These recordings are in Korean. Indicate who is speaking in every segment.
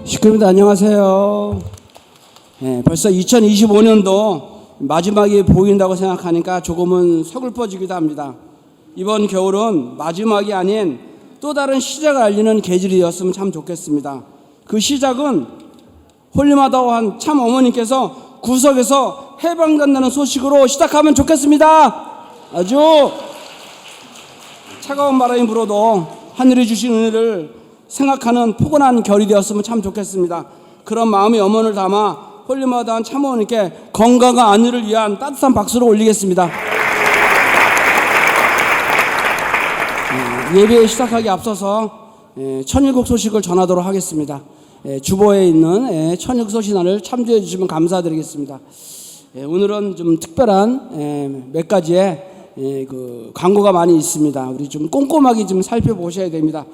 Speaker 1: 시끄럽니다. 안녕하세요. 벌써 2025년도 마지막이 보인다고 생각하니까 조금은 서글퍼지기도 합니다. 이번 겨울은 마지막이 아닌 또 다른 시작을 알리는 계절이었으면 참 좋겠습니다. 그 시작은 홀리마다한 참 어머니께서 구석에서 해방된다는 소식으로 시작하면 좋겠습니다. 아주 차가운 바람이 불어도 하늘이 주신 은혜를 생각하는 포근한 결이 되었으면 참 좋겠습니다. 그런 마음의 염원을 담아 홀리마다한 참어머니께 건강한 안위를 위한 따뜻한 박수를 올리겠습니다. 예배 시작하기 앞서서 천일국 소식을 전하도록 하겠습니다. 주보에 있는 천일국 소식단을 참조해 주시면 감사드리겠습니다. 오늘은 좀 특별한 몇 가지의 그 광고가 많이 있습니다. 우리 좀 꼼꼼하게 좀 살펴보셔야 됩니다.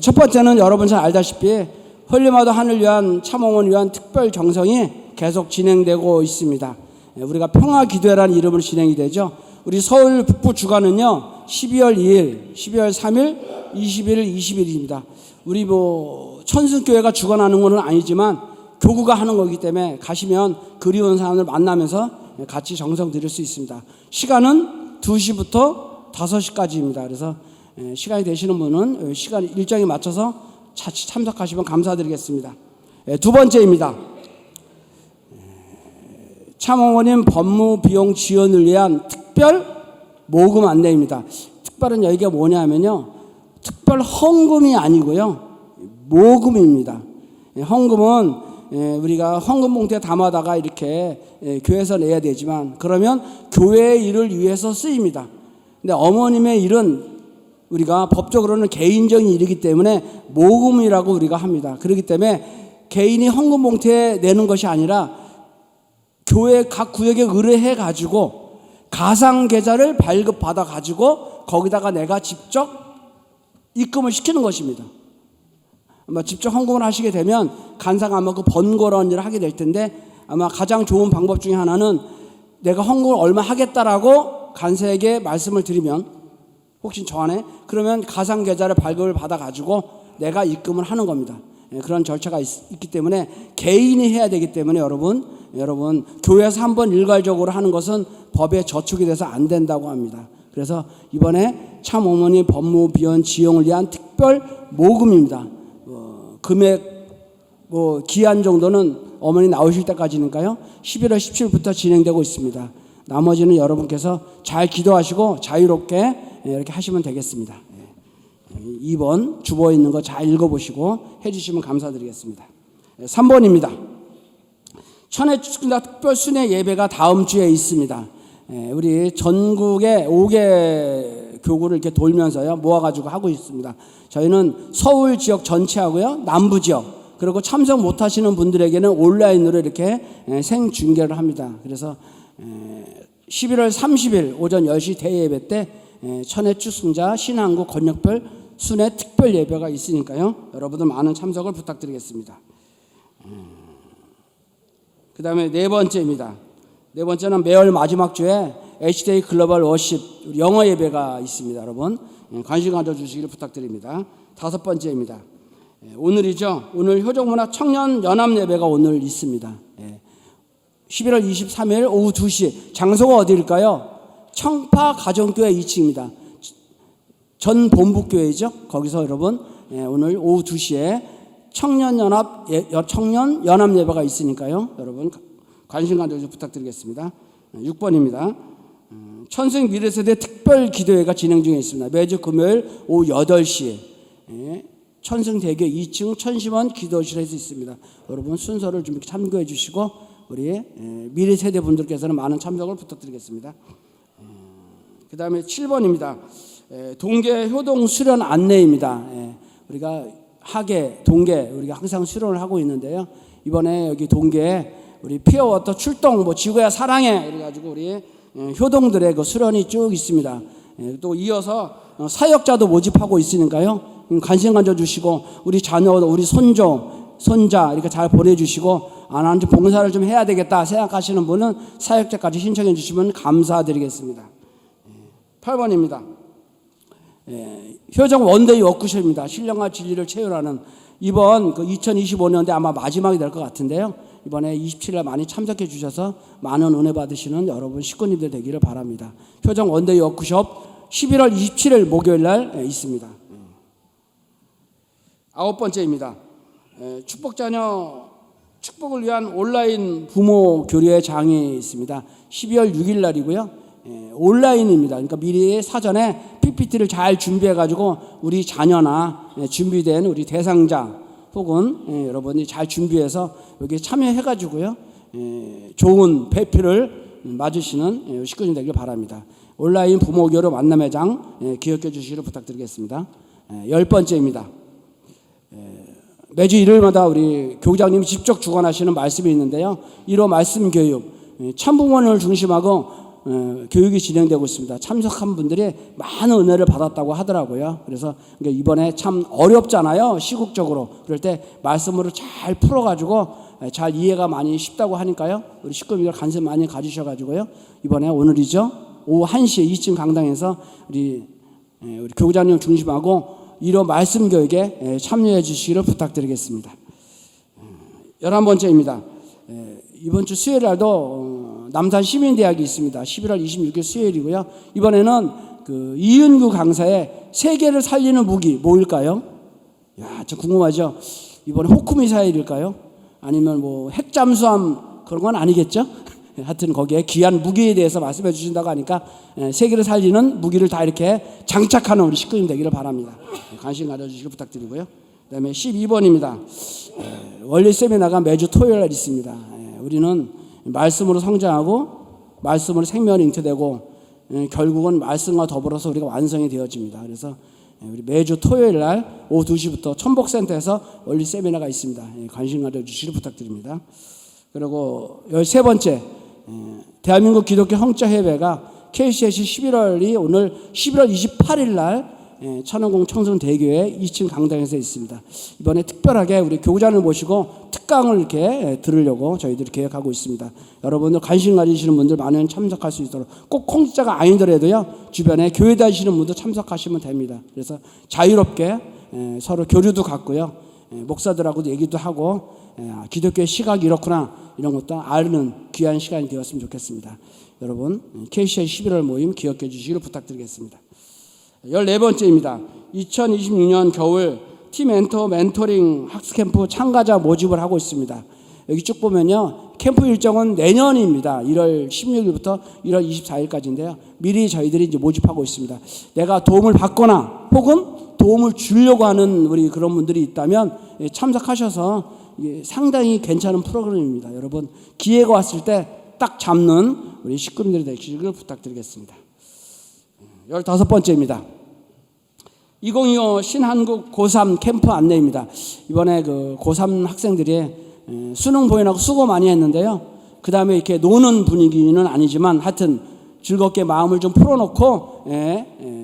Speaker 1: 첫 번째는 여러분 잘 알다시피 홀리마다 하늘 위한 참어머니 위한 특별 정성이 계속 진행되고 있습니다. 우리가 평화기도회라는 이름으로 진행이 되죠. 우리 서울 북부 주간은요 12월 2일, 12월 3일, 21일, 20일입니다. 우리 천승교회가 주관하는 건 아니지만 교구가 하는 거기 때문에 가시면 그리운 사람을 만나면서 같이 정성 드릴 수 있습니다. 시간은 2시부터 5시까지입니다. 그래서 시간이 되시는 분은 시간 일정에 맞춰서 같이 참석하시면 감사드리겠습니다. 두 번째입니다. 참어머님 법무 비용 지원을 위한 특별 모금 안내입니다. 특별한 여기가 뭐냐면요, 특별 헌금이 아니고요, 모금입니다. 헌금은 우리가 헌금 봉투에 담아다가 이렇게 교회에서 내야 되지만 그러면 교회의 일을 위해서 쓰입니다. 근데 어머님의 일은 우리가 법적으로는 개인적인 일이기 때문에 모금이라고 우리가 합니다. 그렇기 때문에 개인이 헌금 봉투에 내는 것이 아니라 교회 각 구역에 의뢰해 가지고 가상 계좌를 발급받아 가지고 거기다가 내가 직접 입금을 시키는 것입니다. 아마 직접 헌금을 하시게 되면 간사가 아마 그 번거로운 일을 하게 될 텐데, 아마 가장 좋은 방법 중에 하나는 내가 헌금을 얼마 하겠다라고 간사에게 말씀을 드리면, 혹시 저 안에 그러면 가상 계좌를 발급을 받아 가지고 내가 입금을 하는 겁니다. 그런 절차가 있기 때문에 개인이 해야 되기 때문에 여러분 교회에서 한번 일괄적으로 하는 것은 법에 저촉이 돼서 안 된다고 합니다. 그래서 이번에 참어머니 법무 비용 지원을 위한 특별 모금입니다. 금액 기한 정도는 어머니 나오실 때까지니까요 11월 17일부터 진행되고 있습니다. 나머지는 여러분께서 잘 기도하시고 자유롭게 이렇게 하시면 되겠습니다. 2번 주보에 있는 거 잘 읽어보시고 해주시면 감사드리겠습니다. 3번입니다. 천혜축사 특별 순회 예배가 다음 주에 있습니다. 우리 전국의 5개 교구를 이렇게 돌면서요 모아가지고 하고 있습니다. 저희는 서울 지역 전체하고요 남부 지역, 그리고 참석 못하시는 분들에게는 온라인으로 이렇게 생중계를 합니다. 그래서 11월 30일 오전 10시 대예배 때 천혜축승자 신한국 권역별 순회 특별 예배가 있으니까요 여러분들 많은 참석을 부탁드리겠습니다. 그 다음에 네 번째입니다. 네 번째는 매월 마지막 주에 HDA 글로벌 워십 영어 예배가 있습니다. 여러분 관심 가져주시기를 부탁드립니다. 다섯 번째입니다. 오늘이죠. 오늘 효정문화 청년 연합 예배가 오늘 있습니다. 11월 23일 오후 2시. 장소가 어디일까요? 청파 가정교회 2층입니다. 전 본부교회죠. 거기서 여러분 오늘 오후 2시에 청년 연합 예배가 있으니까요 여러분 관심 가져주시기 부탁드리겠습니다. 6번입니다. 천승 미래세대 특별 기도회가 진행 중에 있습니다. 매주 금요일 오후 8시에 천승대교 2층 천심원 기도실에서 있습니다. 여러분 순서를 좀 참고해 주시고 우리 미래세대 분들께서는 많은 참석을 부탁드리겠습니다. 그 다음에 7번입니다. 동계 효동 수련 안내입니다. 우리가 하계, 동계 우리가 항상 수련을 하고 있는데요. 이번에 여기 동계에 우리 피어워터 출동 지구야 사랑해 그래가지고 우리 효동들의 그 수련이 쭉 있습니다. 또 이어서 사역자도 모집하고 있으니까요 관심 가져주시고 우리 자녀, 우리 손자 이렇게 잘 보내주시고 나는 봉사를 좀 해야 되겠다 생각하시는 분은 사역자까지 신청해 주시면 감사드리겠습니다. 8번입니다. 효정 원데이 워크숍입니다. 신령과 진리를 채우라는 이번 2025년대 아마 마지막이 될 것 같은데요. 이번에 27일 많이 참석해 주셔서 많은 은혜 받으시는 여러분 식구님들 되기를 바랍니다. 효정 원데이 워크숍 11월 27일 목요일 날 있습니다. 9번째입니다. 축복자녀 축복을 위한 온라인 부모 교류의 장이 있습니다. 12월 6일 날이고요. 온라인입니다. 그러니까 미리 사전에 PPT를 잘 준비해 가지고 우리 자녀나 준비된 우리 대상자 혹은 여러분이 잘 준비해서 여기 참여해 가지고요. 좋은 배필을 맞으시는 식구님 되길 바랍니다. 온라인 부모 교류 만남의 장 기억해 주시기를 부탁드리겠습니다. 10번째입니다. 매주 일요일마다 우리 교장님이 직접 주관하시는 말씀이 있는데요. 1호 말씀 교육, 참부모를 중심하고 교육이 진행되고 있습니다. 참석한 분들이 많은 은혜를 받았다고 하더라고요. 그래서 이번에 참 어렵잖아요. 시국적으로. 그럴 때 말씀으로 잘 풀어가지고 잘 이해가 많이 쉽다고 하니까요. 우리 식구들 관심 많이 가지셔가지고요. 이번에 오늘이죠. 오후 1시에 2층 강당에서 우리 교장님 중심하고 1호 말씀 교육에 참여해 주시기를 부탁드리겠습니다. 11번째입니다. 이번 주 수요일 날도 남산 시민대학이 있습니다. 11월 26일 수요일이고요. 이번에는 이은규 강사의 세계를 살리는 무기 뭐일까요? 야, 저 궁금하죠? 이번에 호크미사일일까요? 아니면 뭐 핵잠수함 그런 건 아니겠죠? 하여튼 거기에 귀한 무기에 대해서 말씀해 주신다고 하니까 세계를 살리는 무기를 다 이렇게 장착하는 우리 식구님 되기를 바랍니다. 관심 가져주시기 부탁드리고요. 그 다음에 12번입니다. 원리 세미나가 매주 토요일 날 있습니다. 우리는 말씀으로 성장하고 말씀으로 생명이 잉태되고 결국은 말씀과 더불어서 우리가 완성이 되어집니다. 그래서 우리 매주 토요일 날 오후 2시부터 천복센터에서 원리 세미나가 있습니다. 관심 가져주시기를 부탁드립니다. 그리고 13번째 대한민국 기독교 형제협회가 KCC 11월이 오늘 11월 28일 날 천원공 청송대교회 2층 강당에서 있습니다. 이번에 특별하게 우리 교장을 모시고 특강을 이렇게 들으려고 저희들이 계획하고 있습니다. 여러분들 관심 가지시는 분들 많은 참석할 수 있도록 꼭 공짜가 아니더라도요 주변에 교회 다니시는 분들 참석하시면 됩니다. 그래서 자유롭게 서로 교류도 갖고요 목사들하고도 얘기도 하고 기독교의 시각이 이렇구나 이런 것도 아는 귀한 시간이 되었으면 좋겠습니다. 여러분 KCI 11월 모임 기억해 주시기를 부탁드리겠습니다. 14번째입니다. 2026년 겨울 팀 멘토링 학습 캠프 참가자 모집을 하고 있습니다. 여기 쭉 보면요. 캠프 일정은 내년입니다. 1월 16일부터 1월 24일까지인데요. 미리 저희들이 이제 모집하고 있습니다. 내가 도움을 받거나 혹은 도움을 주려고 하는 우리 그런 분들이 있다면 참석하셔서 상당히 괜찮은 프로그램입니다. 여러분 기회가 왔을 때 딱 잡는 우리 식구님들이 되시기를 부탁드리겠습니다. 15번째입니다. 2025 신한국 고3 캠프 안내입니다. 이번에 고3 학생들이 수능 보인하고 수고 많이 했는데요. 그 다음에 이렇게 노는 분위기는 아니지만 하여튼 즐겁게 마음을 좀 풀어놓고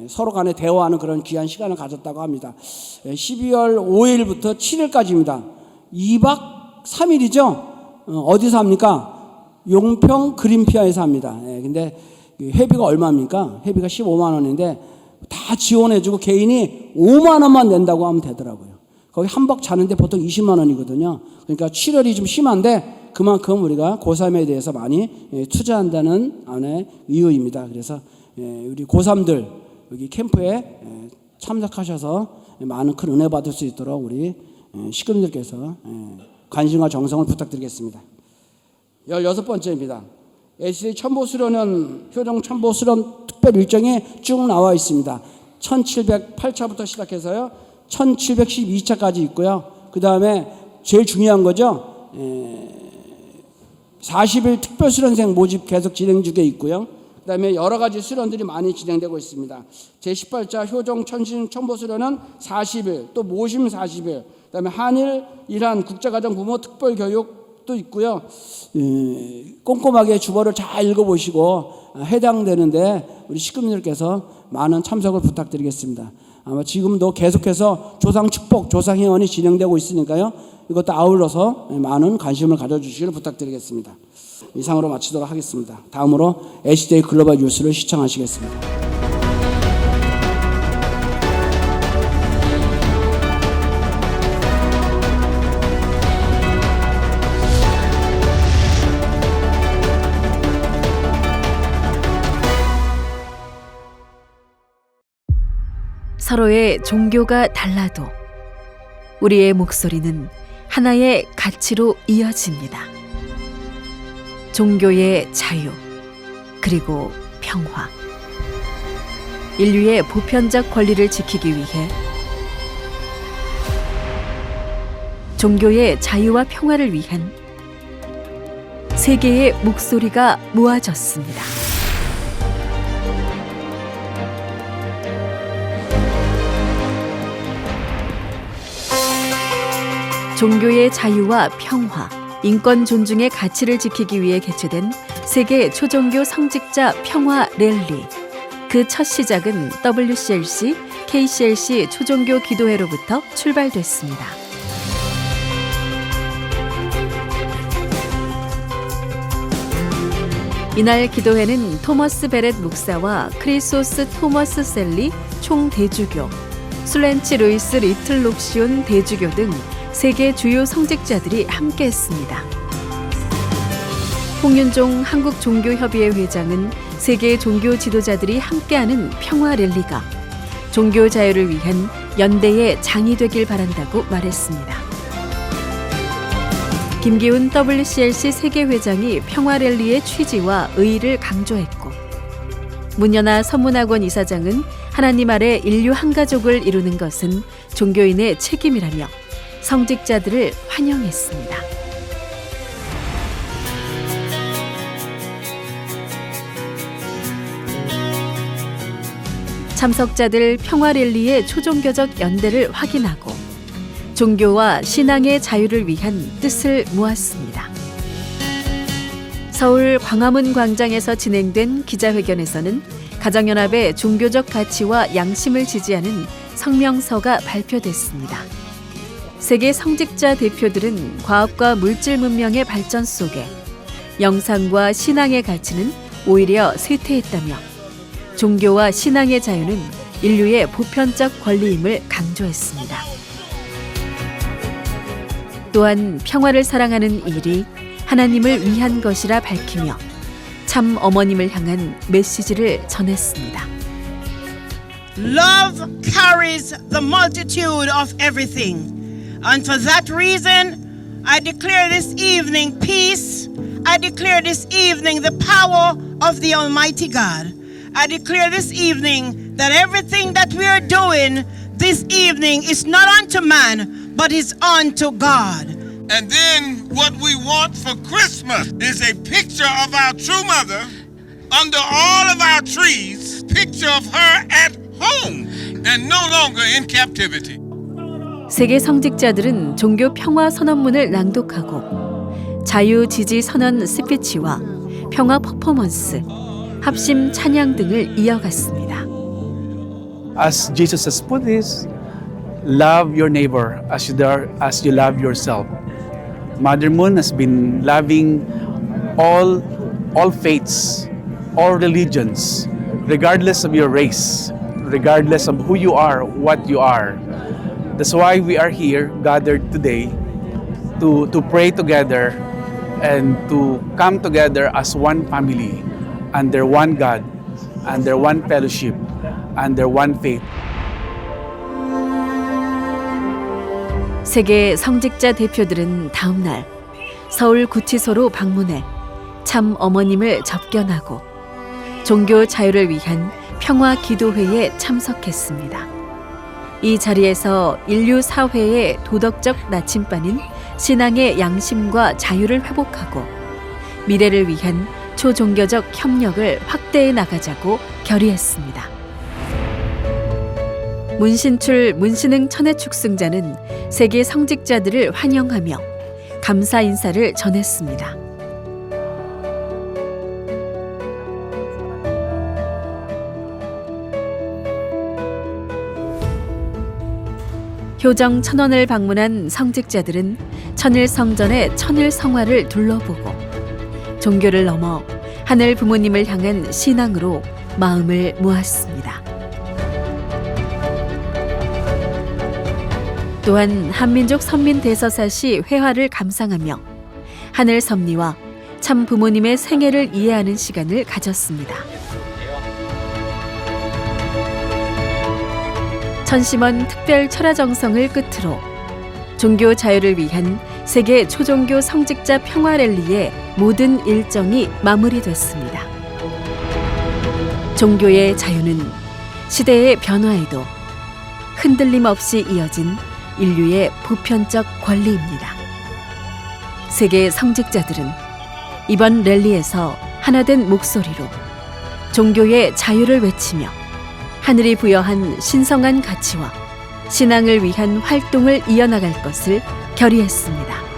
Speaker 1: 서로 간에 대화하는 그런 귀한 시간을 가졌다고 합니다. 12월 5일부터 7일까지입니다. 2박 3일이죠. 어디서 합니까? 용평 그린피아에서 합니다. 근데 회비가 얼마입니까? 회비가 15만 원인데 다 지원해주고 개인이 5만 원만 낸다고 하면 되더라고요. 거기 한 박 자는데 보통 20만 원이거든요. 그러니까 출혈이 좀 심한데 그만큼 우리가 고3에 대해서 많이 투자한다는 안의 이유입니다. 그래서 우리 고3들 여기 캠프에 참석하셔서 많은 큰 은혜 받을 수 있도록 우리 식구님들께서 관심과 정성을 부탁드리겠습니다. 16번째입니다. LCD 첨보수련은 효정 첨보수련 특별 일정이 쭉 나와 있습니다. 1708차부터 시작해서요 1712차까지 있고요. 그 다음에 제일 중요한 거죠. 40일 특별수련생 모집 계속 진행 중에 있고요. 그 다음에 여러 가지 수련들이 많이 진행되고 있습니다. 제18차 효정 천신 첨보수련은 40일, 또 모심 40일, 그 다음에 한일 이란 국제가정 부모 특별교육 또 있고요. 꼼꼼하게 주보를 잘 읽어보시고 해당되는데 우리 식구님들께서 많은 참석을 부탁드리겠습니다. 아마 지금도 계속해서 조상축복, 조상회원이 진행되고 있으니까요. 이것도 아울러서 많은 관심을 가져주시기를 부탁드리겠습니다. 이상으로 마치도록 하겠습니다. 다음으로 HDA 글로벌 뉴스를 시청하시겠습니다.
Speaker 2: 서로의 종교가 달라도 우리의 목소리는 하나의 가치로 이어집니다. 종교의 자유, 그리고 평화. 인류의 보편적 권리를 지키기 위해 종교의 자유와 평화를 위한 세계의 목소리가 모아졌습니다. 종교의 자유와 평화, 인권 존중의 가치를 지키기 위해 개최된 세계 초종교 성직자 평화 랠리. 그 첫 시작은 WCLC, KCLC 초종교 기도회로부터 출발됐습니다. 이날 기도회는 토머스 베렛 목사와 크리소스 토머스 셀리 총대주교, 슬렌치 루이스 리틀 록시온 대주교 등 세계 주요 성직자들이 함께했습니다. 홍윤종 한국종교협의회 회장은 세계 종교 지도자들이 함께하는 평화 랠리가 종교 자유를 위한 연대의 장이 되길 바란다고 말했습니다. 김기훈 WCLC 세계회장이 평화 랠리의 취지와 의의를 강조했고, 문연아 선문학원 이사장은 하나님 아래 인류 한 가족을 이루는 것은 종교인의 책임이라며 성직자들을 환영했습니다. 참석자들 평화 랠리의 초종교적 연대를 확인하고 종교와 신앙의 자유를 위한 뜻을 모았습니다. 서울 광화문 광장에서 진행된 기자회견에서는 가정연합의 종교적 가치와 양심을 지지하는 성명서가 발표됐습니다. 세계 성직자 대표들은 과학과 물질 문명의 발전 속에 영상과 신앙의 가치는 오히려 쇠퇴했다며 종교와 신앙의 자유는 인류의 보편적 권리임을 강조했습니다. 또한 평화를 사랑하는 일이 하나님을 위한 것이라 밝히며 참 어머님을 향한 메시지를 전했습니다.
Speaker 3: Love carries the multitude of everything. And for that reason, I declare this evening peace. I declare this evening the power of the Almighty God. I declare this evening that everything that we are doing this evening is not unto man, but is unto God.
Speaker 4: And then what we want for Christmas is a picture of our true mother under all of our trees, picture of her at home and no longer in captivity.
Speaker 2: 세계 성직자들은 종교 평화 선언문을 낭독하고 자유 지지 선언 스피치와 평화 퍼포먼스, 합심 찬양 등을 이어갔습니다.
Speaker 5: As Jesus has put this, love your neighbor as you love yourself. Mother Moon has been loving all faiths, all religions, regardless of your race, regardless of who you are, what you are. That's why we are here gathered today to pray together and to come together as one family under one God, under one fellowship, under one faith.
Speaker 2: 세계 성직자 대표들은 다음 날 서울 구치소로 방문해 참 어머님을 접견하고 종교 자유를 위한 평화 기도회에 참석했습니다. 이 자리에서 인류 사회의 도덕적 나침반인 신앙의 양심과 자유를 회복하고 미래를 위한 초종교적 협력을 확대해 나가자고 결의했습니다. 문신출 문신흥 천혜축승자는 세계 성직자들을 환영하며 감사 인사를 전했습니다. 효정 천원을 방문한 성직자들은 천일성전의 천일성화를 둘러보고 종교를 넘어 하늘 부모님을 향한 신앙으로 마음을 모았습니다. 또한 한민족 선민대서사시 회화를 감상하며 하늘 섭리와 참 부모님의 생애를 이해하는 시간을 가졌습니다. 천심원 특별 철야정성을 끝으로 종교 자유를 위한 세계 초종교 성직자 평화 랠리의 모든 일정이 마무리됐습니다. 종교의 자유는 시대의 변화에도 흔들림 없이 이어진 인류의 보편적 권리입니다. 세계 성직자들은 이번 랠리에서 하나된 목소리로 종교의 자유를 외치며 하늘이 부여한 신성한 가치와 신앙을 위한 활동을 이어나갈 것을 결의했습니다.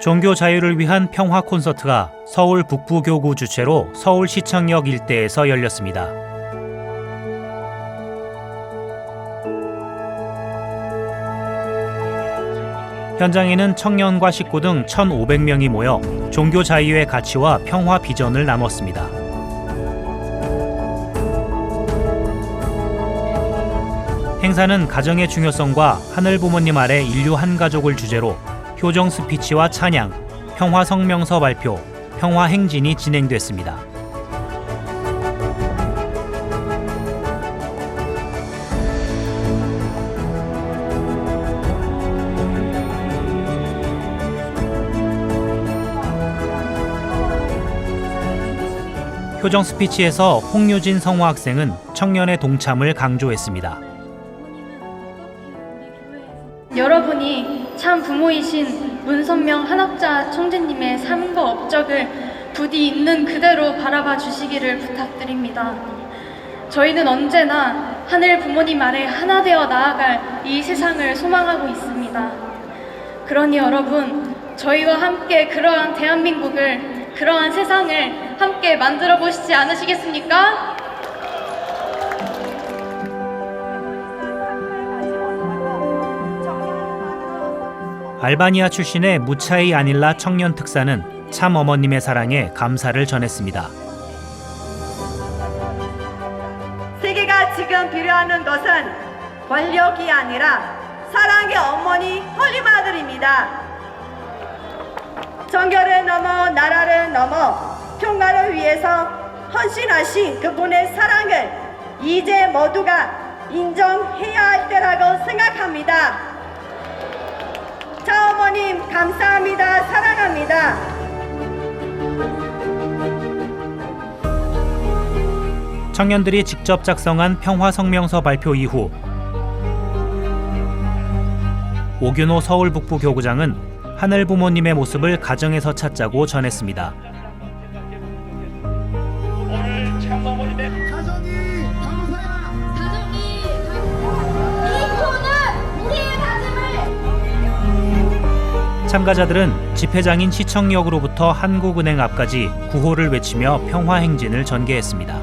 Speaker 6: 종교 자유를 위한 평화 콘서트가 서울 북부교구 주최로 서울시청역 일대에서 열렸습니다. 현장에는 청년과 식구 등 1,500명이 모여 종교 자유의 가치와 평화 비전을 나눴습니다. 행사는 가정의 중요성과 하늘 부모님 아래 인류 한 가족을 주제로 효정 스피치와 찬양, 평화 성명서 발표, 평화 행진이 진행됐습니다. 효정 스피치에서 홍유진 성화학생은 청년의 동참을 강조했습니다.
Speaker 7: 여러분이 참 부모이신 문선명 한학자 총재님의 삶과 업적을 부디 있는 그대로 바라봐 주시기를 부탁드립니다. 저희는 언제나 하늘 부모님 아래 하나 되어 나아갈 이 세상을 소망하고 있습니다. 그러니 여러분, 저희와 함께 그러한 대한민국을, 그러한 세상을 함께 만들어 보시지 않으시겠습니까?
Speaker 6: 알바니아 출신의 무차이 아닐라 청년 특사는 참 어머님의 사랑에 감사를 전했습니다.
Speaker 8: 세계가 지금 필요하는 것은 권력이 아니라 사랑의 어머니 홀리마들입니다. 정결을 넘어 나라를 넘어 평화를 위해서 헌신하신 그분의 사랑을 이제 모두가 인정해야 할 때라고 생각합니다. 자, 어머님 감사합니다. 사랑합니다.
Speaker 6: 청년들이 직접 작성한 평화 성명서 발표 이후 오균호 서울 북부 교구장은 하늘 부모님의 모습을 가정에서 찾자고 전했습니다. 참가자들은 집회장인 시청역으로부터 한국은행 앞까지 구호를 외치며 평화 행진을 전개했습니다.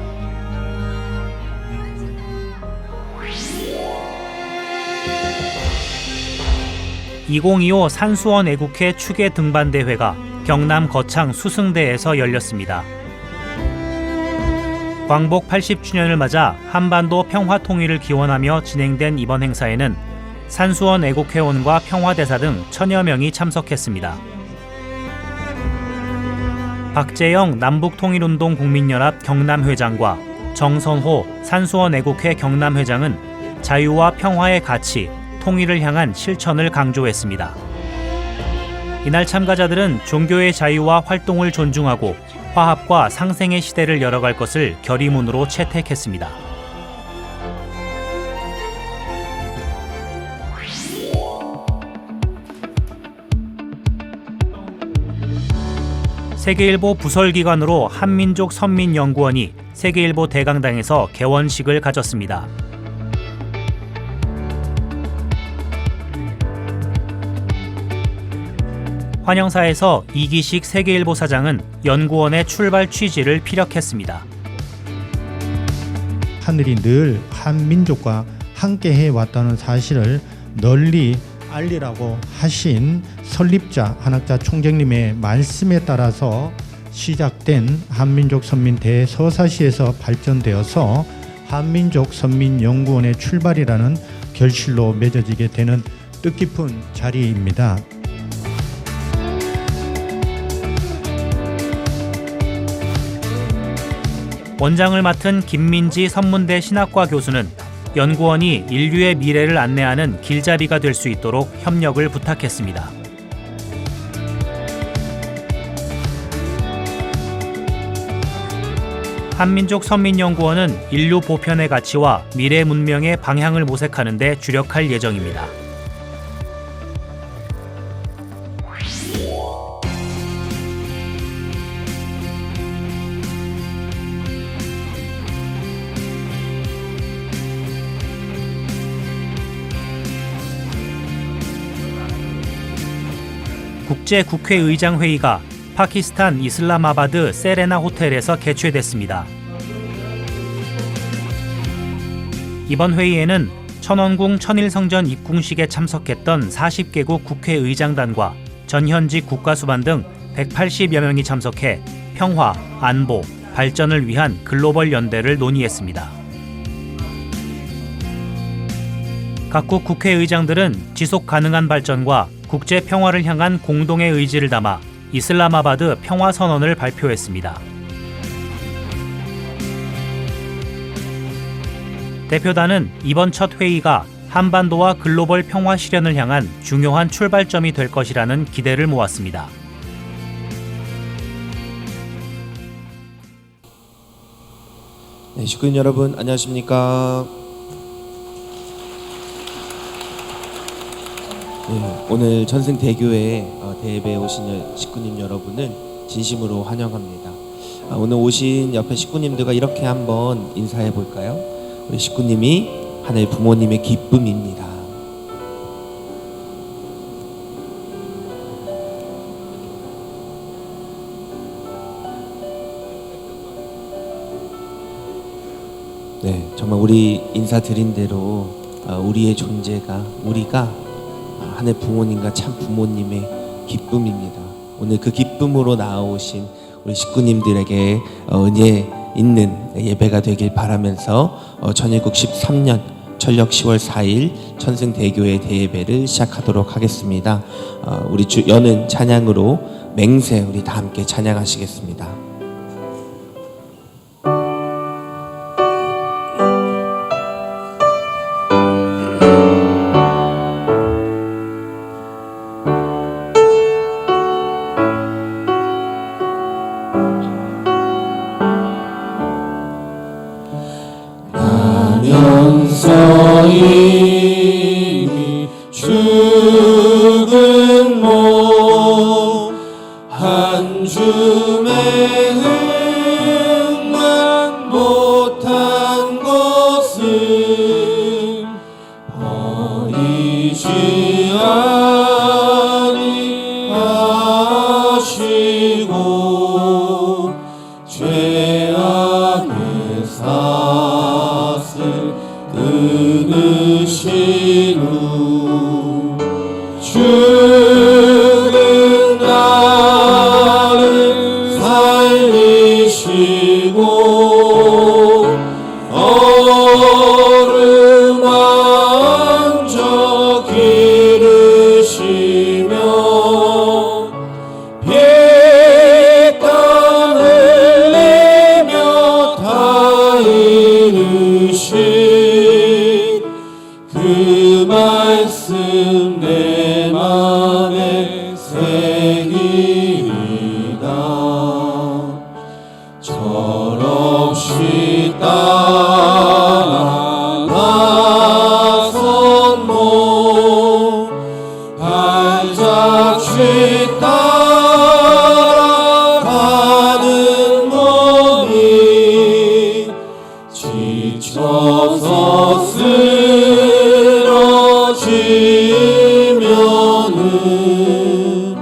Speaker 6: (2025) 산수원 애국회 추계 등반 대회가 경남 거창 수승대에서 열렸습니다. 광복 80주년을 맞아 한반도 평화 통일을 기원하며 진행된 이번 행사에는 산수원 애국회원과 평화대사 등 1000여 명이 참석했습니다. 박재영 남북통일운동 국민연합 경남회장과 정선호 산수원 애국회 경남회장은 자유와 평화의 가치, 통일을 향한 실천을 강조했습니다. 이날 참가자들은 종교의 자유와 활동을 존중하고 화합과 상생의 시대를 열어갈 것을 결의문으로 채택했습니다. 세계일보 부설기관으로 한민족 선민연구원이 세계일보 대강당에서 개원식을 가졌습니다. 환영사에서 이기식 세계일보 사장은 연구원의 출발 취지를 피력했습니다.
Speaker 9: 하늘이 늘 한민족과 함께 해왔다는 사실을 널리 알리라고 하신 설립자 한학자 총재님의 말씀에 따라서 시작된 한민족 선민 대서사시에서 발전되어서 한민족 선민연구원의 출발이라는 결실로 맺어지게 되는 뜻깊은 자리입니다.
Speaker 6: 원장을 맡은 김민지 선문대 신학과 교수는 연구원이 인류의 미래를 안내하는 길잡이가 될 수 있도록 협력을 부탁했습니다. 한민족 선민연구원은 인류 보편의 가치와 미래 문명의 방향을 모색하는 데 주력할 예정입니다. 국제국회의장 회의가 파키스탄 이슬라마바드 세레나 호텔에서 개최됐습니다. 이번 회의에는 천원궁 천일성전 입궁식에 참석했던 40개국 국회의장단과 전현직 국가수반 등 180여 명이 참석해 평화, 안보, 발전을 위한 글로벌 연대를 논의했습니다. 각국 국회의장들은 지속 가능한 발전과 국제 평화를 향한 공동의 의지를 담아 이슬라마바드 평화선언을 발표했습니다. 대표단은 이번 첫 회의가 한반도와 글로벌 평화 실현을 향한 중요한 출발점이 될 것이라는 기대를 모았습니다.
Speaker 10: 네, 식구인 여러분 안녕하십니까? 네, 오늘 전승대교회 대예배에 오신 식구님 여러분을 진심으로 환영합니다. 오늘 오신 옆에 식구님들과 이렇게 한번 인사해 볼까요? 우리 식구님이 하늘 부모님의 기쁨입니다. 네, 정말 우리 인사드린 대로 우리의 존재가 우리가 하늘 부모님과 참 부모님의 기쁨입니다. 오늘 그 기쁨으로 나오신 우리 식구님들에게 은혜 있는 예배가 되길 바라면서 전일국 13년 철력 10월 4일 천승대교회 대예배를 시작하도록 하겠습니다. 우리 여는 찬양으로 맹세 우리 다 함께 찬양하시겠습니다.
Speaker 11: 이미 죽은 몸 한 줌의 흥만 못한 것은 버리지 아니하시고 죄악의 삿을 끊으신 후 죽은 나를 살리시고 얼음 왕적 기르시며 피땀 흘리며 다 이루신 그 말씀 내 맘에 새기리다. 철없이 따라 나선 몸 발자취 따라가는 몸이 지쳐서 쓰러지면은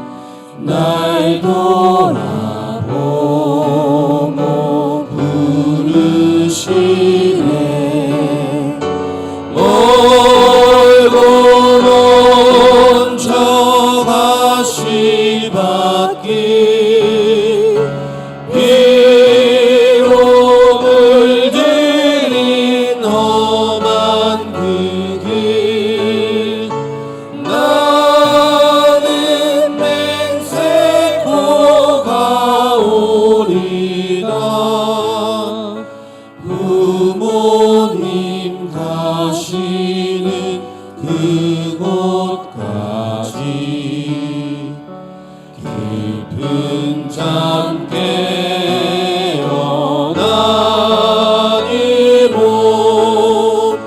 Speaker 11: 날 나는 맹세코가 오리다. 부모님 가시는 그곳까지 깊은 잠 깨어나니 몸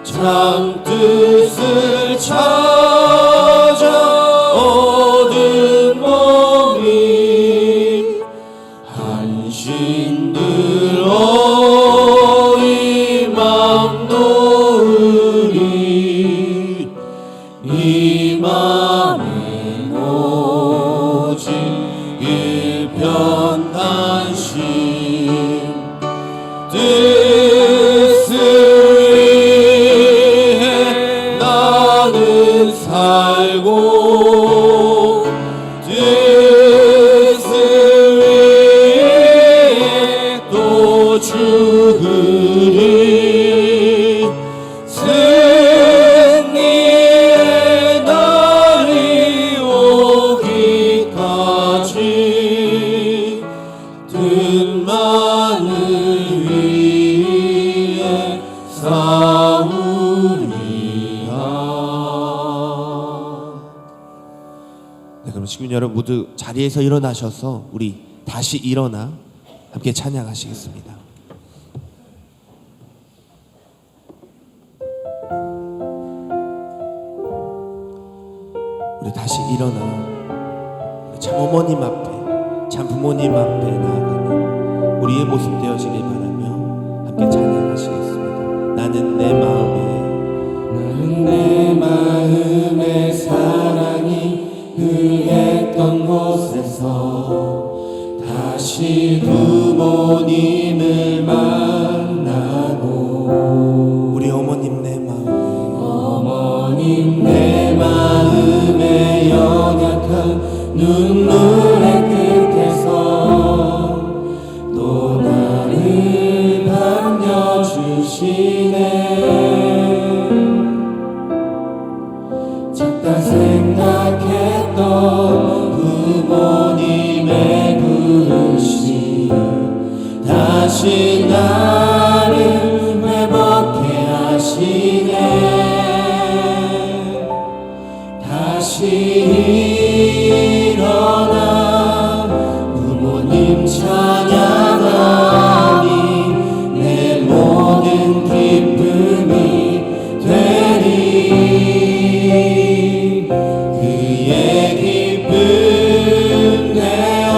Speaker 11: 참뜻을 찾아 얻은 몸이 한신들 어리 맘 놓으리. 이 맘엔 오직 일편단심 뜻을 위해 나는 살고 뜻을 위해 또 죽으리. 승리의 날이 오기까지 뜻만을 위해 싸우리라.
Speaker 10: 네, 그럼 시민 여러분 모두 자리에서 일어나셔서 우리 다시 일어나 함께 찬양하시겠습니다. 우리 다시 일어나 참 어머님 앞에, 참 부모님 앞에 나아가는 우리의 모습 되어지길 바라며 함께 찬양하시겠습니다. 나는 내 마음에 사랑이 흥했던 곳에서 다시 부모님을 만나고 우리 어머님 내 마음에 연약한 눈물의 끝에서 또 나를 반겨주시네. 작다 생각했던 부모님의 그릇이 다시 나를 회복해 하시네. 다시 일어나 부모님 찬양하니 내 모든 기쁨이 되리. 그의 기쁨 되어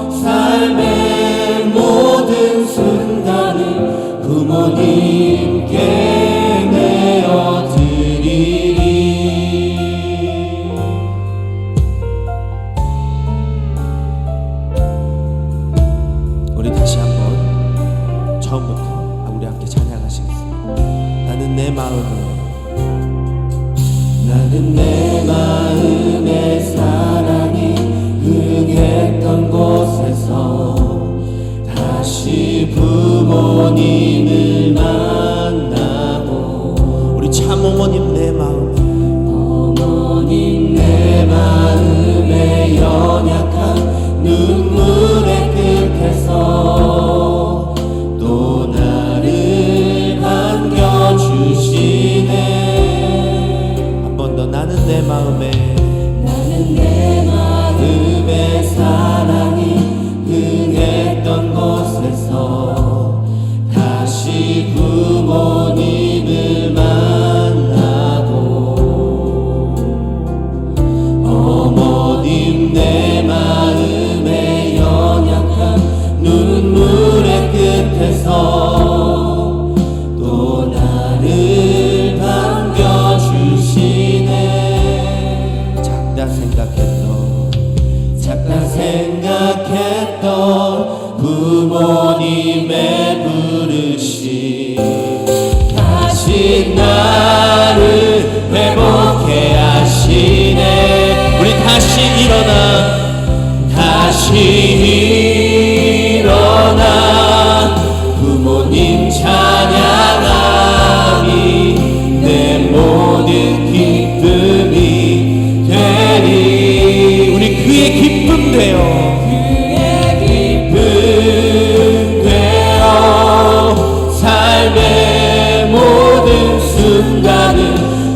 Speaker 10: 삶의 모든 순간을 부모님께 내어드리리. 우리 다시 한번 처음부터 우리 함께 찬양하시겠습니다. 나는 내 마음에 사랑이 흥했던 곳에서 다시 부모님을 만나고 우리 참 어머님 내 마음에 연약한 눈물의 끝에서 또 나를 반겨주시네. 한 번 더 나는 내 마음에 사랑이 흥했던 곳에서 다시 부모님을 만나고 어머님 내 마음에 연약한 눈물의 끝에서 또 나를 반겨주시네. 작다 생각했던 부모님의 버릇이 다시 나를 회복해 하시네. 우리 다시 일어나 부모님 찬양하니 내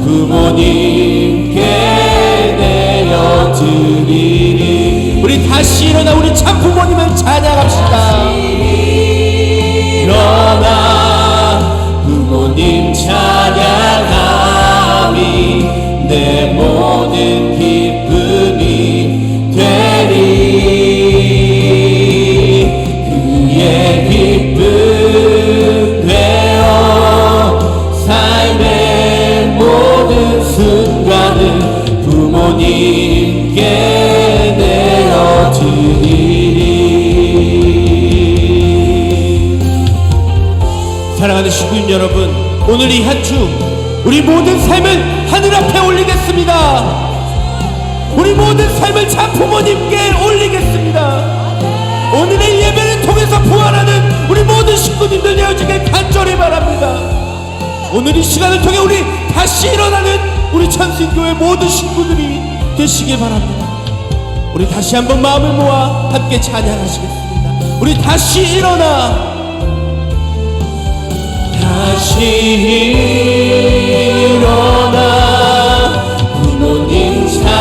Speaker 11: 부모님께 내어드리리.
Speaker 10: 우리 다시 일어나 우리 참 부모님을 찬양합시다.
Speaker 11: 일어나 부모님 찬양함이 내 모든 기쁨이 되리. 그의 기쁨 되어 삶의 모든 순간을 부모님께 내어드리리.
Speaker 10: 사랑하는 식구님 여러분, 오늘 이 한 주 우리 모든 삶을 하늘 앞에 올리겠습니다. 우리 모든 삶을 참 부모님께 올리겠습니다. 오늘의 예배를 통해서 부활하는 우리 모든 식구님들 되어지길 간절히 바랍니다. 오늘 이 시간을 통해 우리 다시 일어나는 우리 천신교회 모든 식구들이 되시길 바랍니다. 우리 다시 한번 마음을 모아 함께 찬양하시겠습니다. 우리 다시 일어나,
Speaker 11: 다시 일어나 부모님 찬양하리.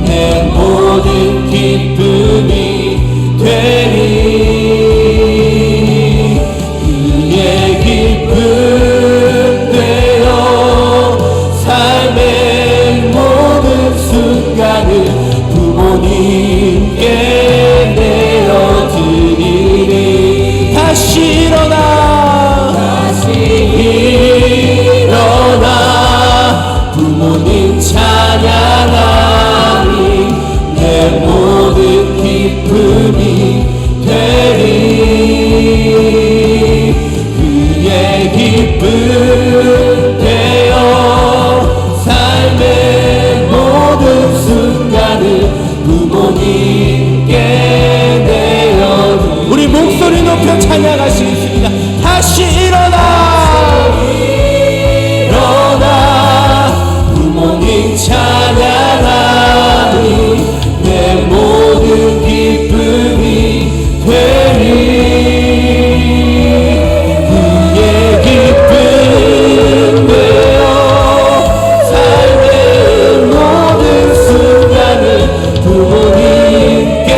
Speaker 11: 내 모든 기쁨이 되리. 그의 기쁨 되어 삶의 모든 순간을 부모님께 내어드리리.
Speaker 10: 다시 일어나,
Speaker 11: 다시 일어나 부모님 찬양하리. 내 모든 기쁨이 되리. 그의 기쁨 되어 삶의 모든 순간을 부모님께 내어드리리.
Speaker 10: 우리 목소리 높여 찬양하시겠습니다. 다시 일어나,
Speaker 11: 일어나 부모님 찬양하리. 내 모든 기쁨이 되리. 그의 기쁨 되어 삶의 모든 순간을 부모님께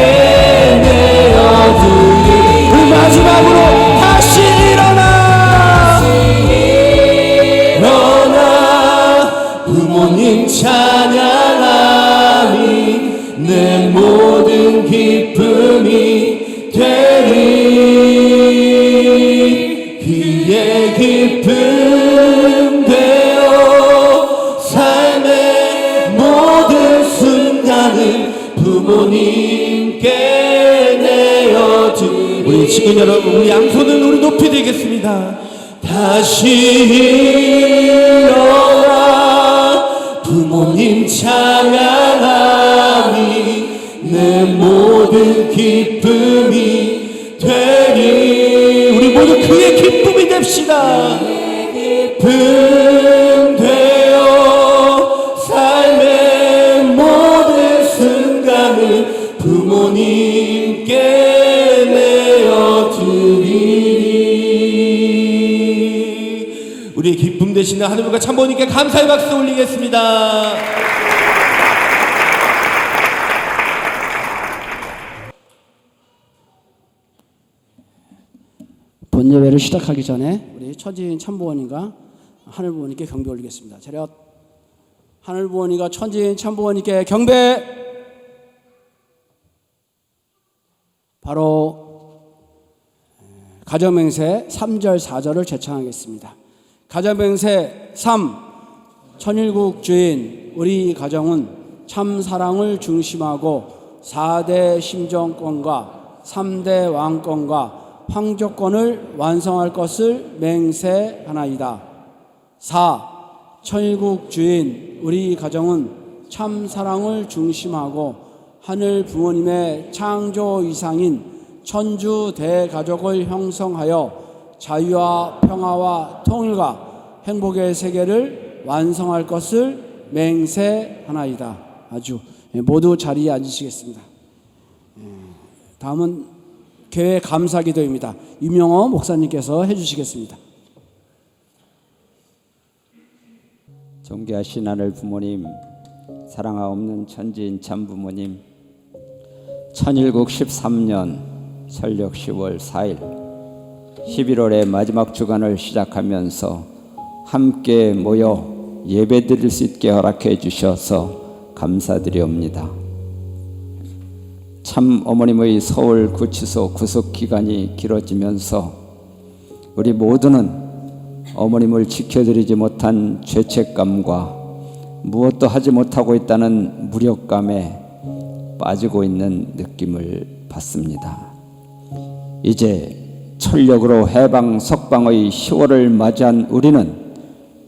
Speaker 11: 내어드리.
Speaker 10: 우리 마지막으로 다시 일어나,
Speaker 11: 일어나 부모님 찬양하리. 내 모든 기쁨이 되리. 그의 기쁨 되어 삶의 모든 순간을 부모님께 내어드리.
Speaker 10: 우리 친구 여러분, 우리 양손을 우리 높이 들겠습니다.
Speaker 11: 다시 일어나 부모님 찬양하리. 내 모든 기쁨이 되리.
Speaker 10: 우리 모두 그의 기쁨이 됩시다.
Speaker 11: 기쁨 되어 삶의 모든 순간을 부모님께 내어드리리.
Speaker 10: 우리의 기쁨 되시는 하나님과 참부모님께 감사의 박수 올리겠습니다.
Speaker 1: 본 예배를 시작하기 전에 우리 천지인 참부모님과 하늘부모님께 경배 올리겠습니다. 차렷. 하늘부모님과 천지인 참부모님께 경배. 바로 가정맹세 3절 4절을 제창하겠습니다. 가정맹세 3. 천일국 주인 우리 가정은 참 사랑을 중심하고 4대 심정권과 3대 왕권과 황조권을 완성할 것을 맹세하나이다. 4. 천일국 주인 우리 가정은 참 사랑을 중심하고 하늘 부모님의 창조 이상인 천주 대가족을 형성하여 자유와 평화와 통일과 행복의 세계를 완성할 것을 맹세하나이다. 아주 모두 자리에 앉으시겠습니다. 다음은 교회 감사기도입니다. 유명호 목사님께서 해주시겠습니다.
Speaker 12: 존귀하신 하늘 부모님, 사랑하옵는 천지인 참 부모님, 천일국 13년 설력 10월 4일 11월의 마지막 주간을 시작하면서 함께 모여 예배드릴 수 있게 허락해 주셔서 감사드리옵니다. 참 어머님의 서울 구치소 구속 기간이 길어지면서 우리 모두는 어머님을 지켜드리지 못한 죄책감과 무엇도 하지 못하고 있다는 무력감에 빠지고 있는 느낌을 받습니다. 이제 철력으로 해방 석방의 10월을 맞이한 우리는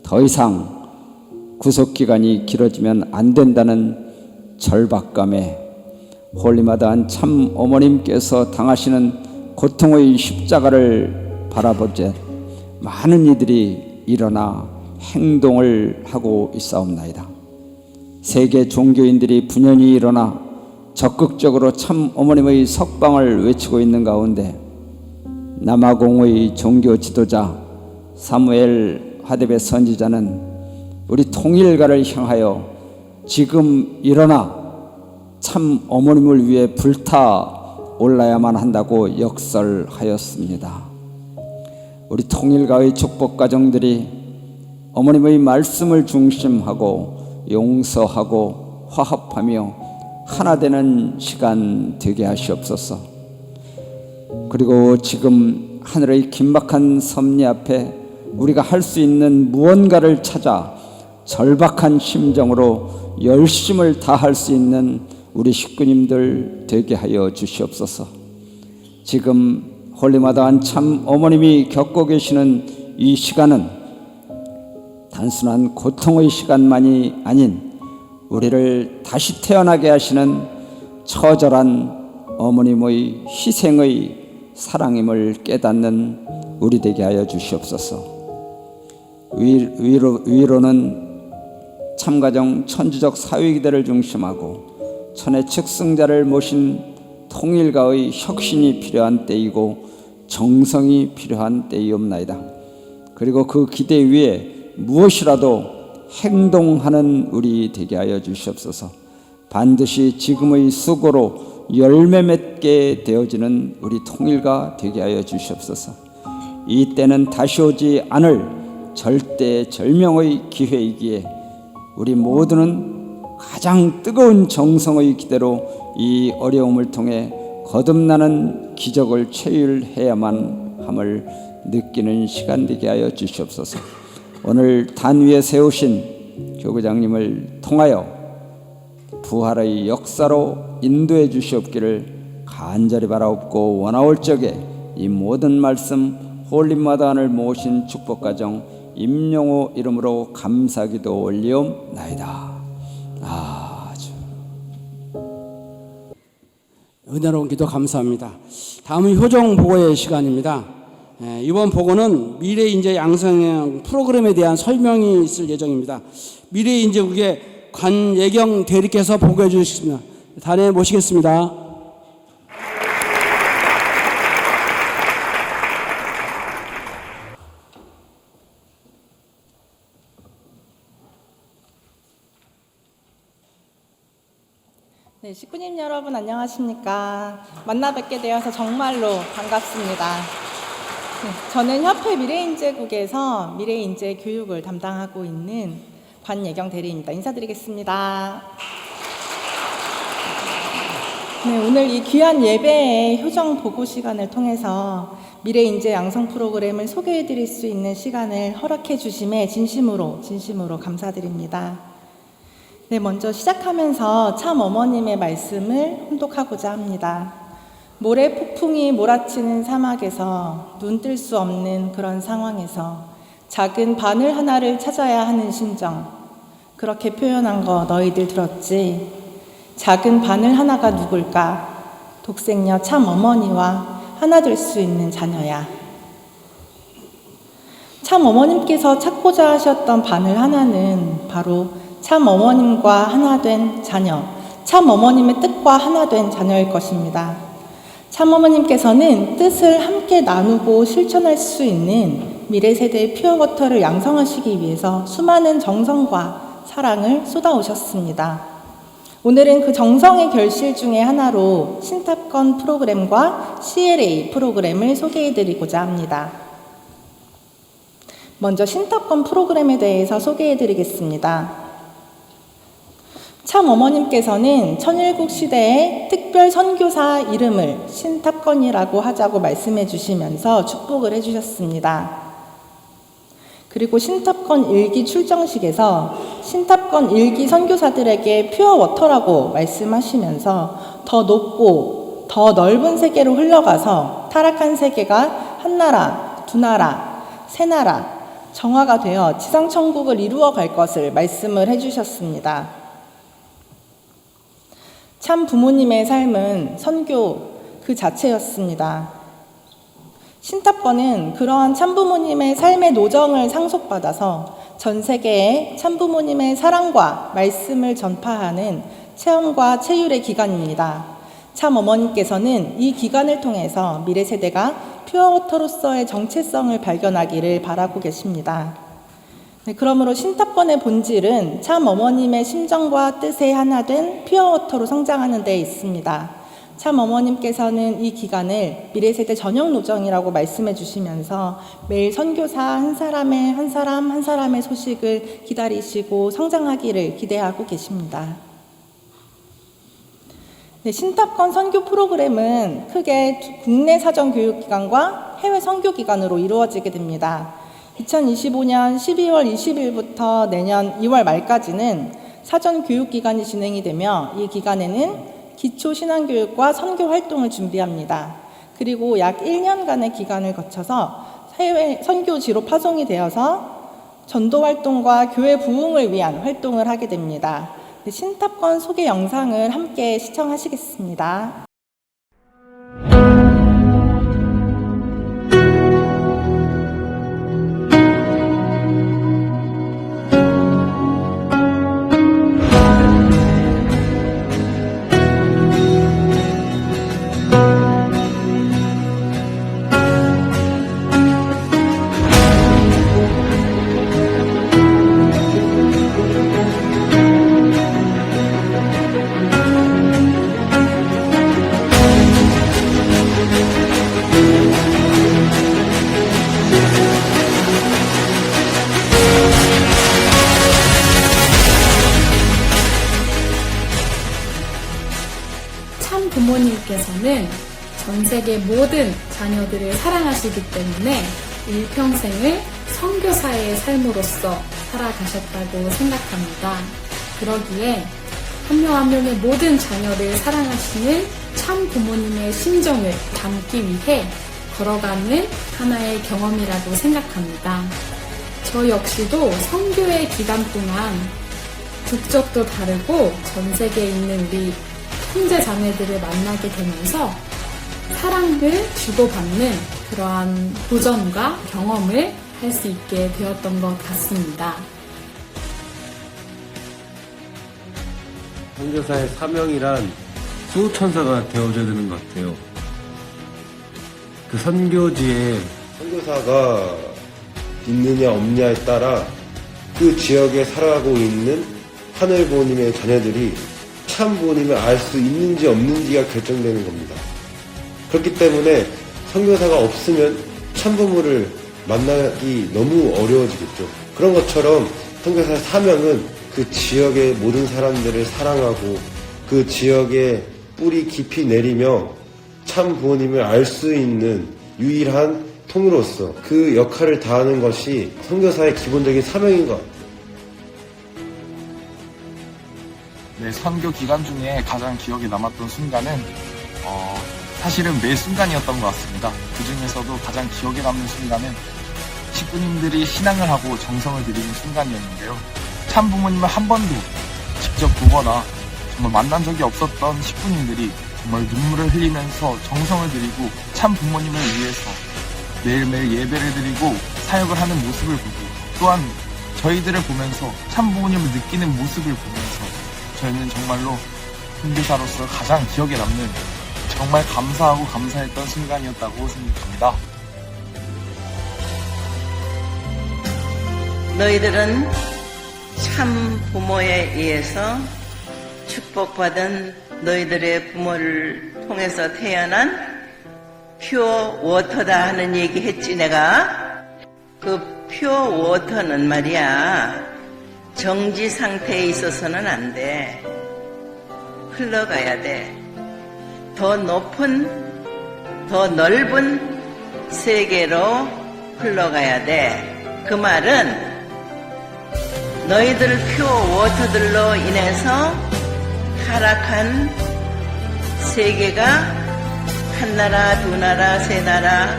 Speaker 12: 더 이상 구속기간이 길어지면 안 된다는 절박감에 홀리마다한 참 어머님께서 당하시는 고통의 십자가를 바라보자 많은 이들이 일어나 행동을 하고 있사옵나이다. 세계 종교인들이 분연히 일어나 적극적으로 참 어머님의 석방을 외치고 있는 가운데 남아공의 종교 지도자 사무엘 하데베 선지자는 우리 통일가를 향하여 지금 일어나 참 어머님을 위해 불타 올라야만 한다고 역설하였습니다. 우리 통일가의 축복 가정들이 어머님의 말씀을 중심하고 용서하고 화합하며 하나 되는 시간 되게 하시옵소서. 그리고 지금 하늘의 긴박한 섭리 앞에 우리가 할 수 있는 무언가를 찾아 절박한 심정으로 열심을 다할 수 있는 우리 식구님들 되게 하여 주시옵소서. 지금 홀리마다한 참 어머님이 겪고 계시는 이 시간은 단순한 고통의 시간만이 아닌 우리를 다시 태어나게 하시는 처절한 어머님의 희생의 사랑임을 깨닫는 우리 되게 하여 주시옵소서. 위로는 참가정 천주적 사회기대를 중심하고 천의 측승자를 모신 통일가의 혁신이 필요한 때이고 정성이 필요한 때이옵나이다. 그리고 그 기대 위에 무엇이라도 행동하는 우리 되게 하여 주시옵소서. 반드시 지금의 수고로 열매 맺게 되어지는 우리 통일가 되게 하여 주시옵소서. 이 때는 다시 오지 않을 절대절명의 기회이기에 우리 모두는 가장 뜨거운 정성의 기대로 이 어려움을 통해 거듭나는 기적을 체휼해야만 함을 느끼는 시간 되게 하여 주시옵소서. 오늘 단 위에 세우신 교구장님을 통하여 부활의 역사로 인도해 주시옵기를 간절히 바라옵고 원하올 적에 이 모든 말씀 홀림마다안을 모신 축복가정 임용호 이름으로 감사기도 올리옵나이다. 아주 은혜로운 기도 감사합니다. 다음은 효정 보고의 시간입니다. 이번 보고는 미래인재 양성형 프로그램에 대한 설명이 있을 예정입니다. 미래인재국의 관예경 대리께서 보고해 주시겠습니다. 단에 모시겠습니다.
Speaker 13: 네, 식구님 여러분 안녕하십니까? 만나 뵙게 되어서 정말로 반갑습니다. 네, 저는 협회 미래인재국에서 미래인재 교육을 담당하고 있는 관예경 대리입니다. 인사드리겠습니다. 네, 오늘 이 귀한 예배의 효정 보고 시간을 통해서 미래인재 양성 프로그램을 소개해드릴 수 있는 시간을 허락해 주심에 진심으로 감사드립니다. 네, 먼저 시작하면서 참 어머님의 말씀을 혼독하고자 합니다. 모래 폭풍이 몰아치는 사막에서 눈 뜰 수 없는 그런 상황에서 작은 바늘 하나를 찾아야 하는 심정, 그렇게 표현한 거 너희들 들었지? 작은 바늘 하나가 누굴까? 독생녀 참 어머니와 하나 될 수 있는 자녀야. 참 어머님께서 찾고자 하셨던 바늘 하나는 바로 참 어머님과 하나 된 자녀, 참 어머님의 뜻과 하나 된 자녀일 것입니다. 참어머님께서는 뜻을 함께 나누고 실천할 수 있는 미래 세대의 퓨어워터를 양성하시기 위해서 수많은 정성과 사랑을 쏟아오셨습니다. 오늘은 그 정성의 결실 중에 하나로 신탑건 프로그램과 CLA 프로그램을 소개해드리고자 합니다. 먼저 신탑건 프로그램에 대해서 소개해드리겠습니다. 참 어머님께서는 천일국 시대의 특별 선교사 이름을 신탑건이라고 하자고 말씀해 주시면서 축복을 해주셨습니다. 그리고 신탑건 1기 출정식에서 신탑건 1기 선교사들에게 퓨어워터라고 말씀하시면서 더 높고 더 넓은 세계로 흘러가서 타락한 세계가 한 나라, 두 나라, 세 나라 정화가 되어 지상천국을 이루어 갈 것을 말씀을 해주셨습니다. 참 부모님의 삶은 선교 그 자체였습니다. 신탑건은 그러한 참부모님의 삶의 노정을 상속받아서 전 세계에 참부모님의 사랑과 말씀을 전파하는 체험과 체율의 기간입니다. 참 어머님께서는 이 기간을 통해서 미래 세대가 퓨어워터로서의 정체성을 발견하기를 바라고 계십니다. 네, 그러므로 신탑건의 본질은 참 어머님의 심정과 뜻에 하나된 퓨어워터로 성장하는 데 있습니다. 참 어머님께서는 이 기간을 미래세대 전역 노정이라고 말씀해 주시면서 매일 선교사 한 사람의 소식을 기다리시고 성장하기를 기대하고 계십니다. 네, 신탑건 선교 프로그램은 크게 국내 사전 교육기관과 해외 선교기관으로 이루어지게 됩니다. 2025년 12월 20일부터 내년 2월 말까지는 사전 교육기간이 진행이 되며 이 기간에는 기초 신앙교육과 선교 활동을 준비합니다. 그리고 약 1년간의 기간을 거쳐서 해외 선교지로 파송이 되어서 전도 활동과 교회 부흥을 위한 활동을 하게 됩니다. 신탑건 소개 영상을 함께 시청하시겠습니다.
Speaker 7: 참 부모님께서는 전 세계 모든 자녀들을 사랑하시기 때문에 일평생을 선교사의 삶으로서 살아가셨다고 생각합니다. 그러기에 한 명 한 명의 모든 자녀를 사랑하시는 참 부모님의 심정을 담기 위해 걸어가는 하나의 경험이라고 생각합니다. 저 역시도 선교의 기간 동안 국적도 다르고 전 세계에 있는 우리 형제 자매들을 만나게 되면서 사랑을 주고받는 그러한 도전과 경험을 할 수 있게 되었던 것 같습니다.
Speaker 11: 선교사의 사명이란 수호천사가 되어줘야 되는 것 같아요. 그 선교지에
Speaker 14: 선교사가 있느냐 없느냐에 따라 그 지역에 살아가고 있는 하늘 부모님의 자녀들이 참 부모님을 알 수 있는지 없는지가 결정되는 겁니다. 그렇기 때문에 선교사가 없으면 참 부모를 만나기 너무 어려워지겠죠. 그런 것처럼 선교사의 사명은 그 지역의 모든 사람들을 사랑하고 그 지역에 뿌리 깊이 내리며 참 부모님을 알 수 있는 유일한 통로로서 그 역할을 다하는 것이 선교사의 기본적인 사명인 것 같아요.
Speaker 15: 네, 선교 기간 중에 가장 기억에 남았던 순간은 사실은 매 순간이었던 것 같습니다. 그 중에서도 가장 기억에 남는 순간은 식구님들이 신앙을 하고 정성을 들이는 순간이었는데요. 참 부모님을 한 번도 직접 보거나 정말 만난 적이 없었던 식구님들이 정말 눈물을 흘리면서 정성을 들이고 참 부모님을 위해서 매일매일 예배를 드리고 사역을 하는 모습을 보고 또한 저희들을 보면서 참 부모님을 느끼는 모습을 보면서 저희는 정말로 선교사로서 가장 기억에 남는 정말 감사하고 감사했던 순간이었다고 생각합니다.
Speaker 3: 너희들은 참 부모에 의해서 축복받은 너희들의 부모를 통해서 태어난 퓨어 워터다 하는 얘기 했지 내가. 그 퓨어 워터는 말이야 정지 상태에 있어서는 안 돼. 흘러가야 돼. 더 높은 더 넓은 세계로 흘러가야 돼. 그 말은 너희들 퓨어 워터들로 인해서 타락한 세계가 한 나라, 두 나라, 세 나라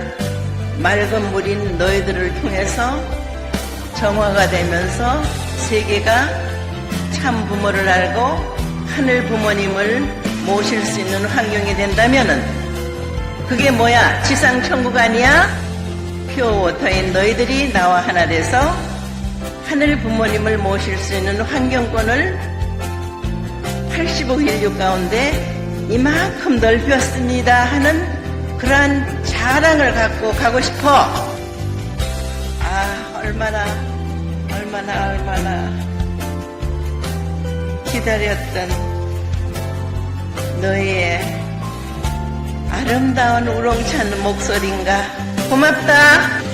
Speaker 3: 맑은 물인 너희들을 통해서 정화가 되면서 세계가 참 부모를 알고 하늘 부모님을 모실 수 있는 환경이 된다면은 그게 뭐야? 지상 천국 아니야? 퓨어 워터인 너희들이 나와 하나 돼서 하늘 부모님을 모실 수 있는 환경권을 85 인류 가운데 이만큼 넓혔습니다 하는 그러한 자랑을 갖고 가고 싶어. 얼마나 기다렸던 너희의 아름다운 우렁찬 목소리인가. 고맙다.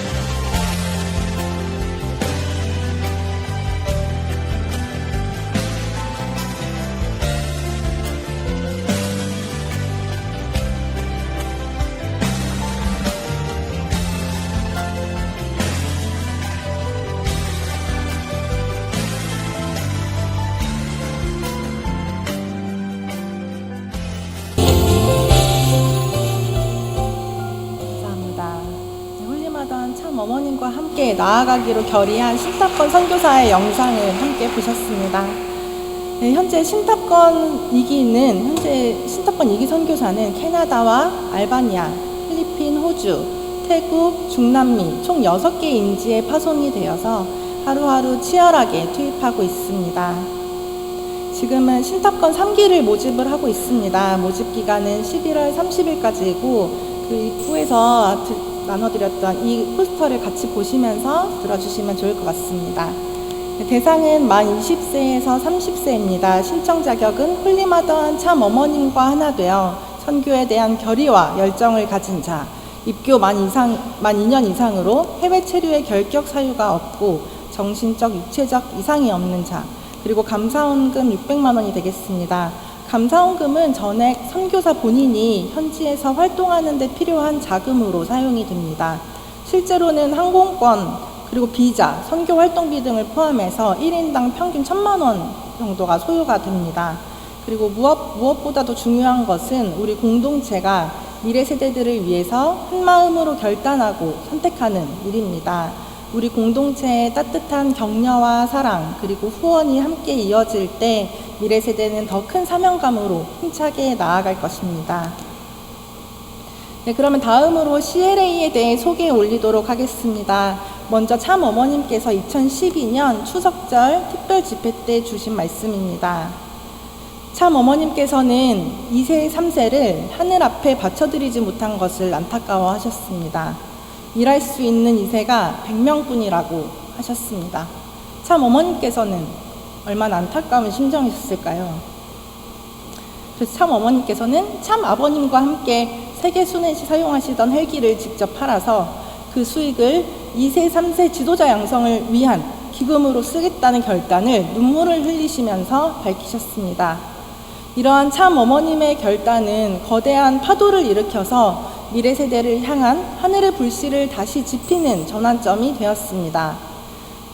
Speaker 13: 어머님과 함께 나아가기로 결의한 신탑권 선교사의 영상을 함께 보셨습니다. 네, 현재 신탑권 2기 선교사는 캐나다와 알바니아, 필리핀, 호주, 태국, 중남미 총 6개 인지에 파송이 되어서 하루하루 치열하게 투입하고 있습니다. 지금은 신탑권 3기를 모집을 하고 있습니다. 모집 기간은 11월 30일까지이고 그 입구에서 나눠드렸던 이 포스터를 같이 보시면서 들어주시면 좋을 것 같습니다. 대상은 만 20세에서 30세입니다. 신청 자격은 홀리마더한 참 어머님과 하나 되어 선교에 대한 결의와 열정을 가진 자, 입교 만 2년 이상으로 해외 체류의 결격 사유가 없고 정신적, 육체적 이상이 없는 자, 그리고 감사원금 600만 원이 되겠습니다. 감사원금은 전액 선교사 본인이 현지에서 활동하는 데 필요한 자금으로 사용이 됩니다. 실제로는 항공권, 그리고 비자, 선교 활동비 등을 포함해서 1인당 평균 1,000만 원 정도가 소요가 됩니다. 그리고 무엇보다도 중요한 것은 우리 공동체가 미래 세대들을 위해서 한마음으로 결단하고 선택하는 일입니다. 우리 공동체의 따뜻한 격려와 사랑, 그리고 후원이 함께 이어질 때 미래 세대는 더 큰 사명감으로 힘차게 나아갈 것입니다. 네, 그러면 다음으로 CLA에 대해 소개해 올리도록 하겠습니다. 먼저 참 어머님께서 2012년 추석절 특별 집회 때 주신 말씀입니다. 참 어머님께서는 2세, 3세를 하늘 앞에 바쳐드리지 못한 것을 안타까워하셨습니다. 일할 수 있는 2세가 100명뿐이라고 하셨습니다. 참 어머님께서는 얼마나 안타까운 심정이셨을까요? 그래서 참 어머님께서는 참 아버님과 함께 세계 순회시 사용하시던 헬기를 직접 팔아서 그 수익을 2세, 3세 지도자 양성을 위한 기금으로 쓰겠다는 결단을 눈물을 흘리시면서 밝히셨습니다. 이러한 참 어머님의 결단은 거대한 파도를 일으켜서 미래 세대를 향한 하늘의 불씨를 다시 지피는 전환점이 되었습니다.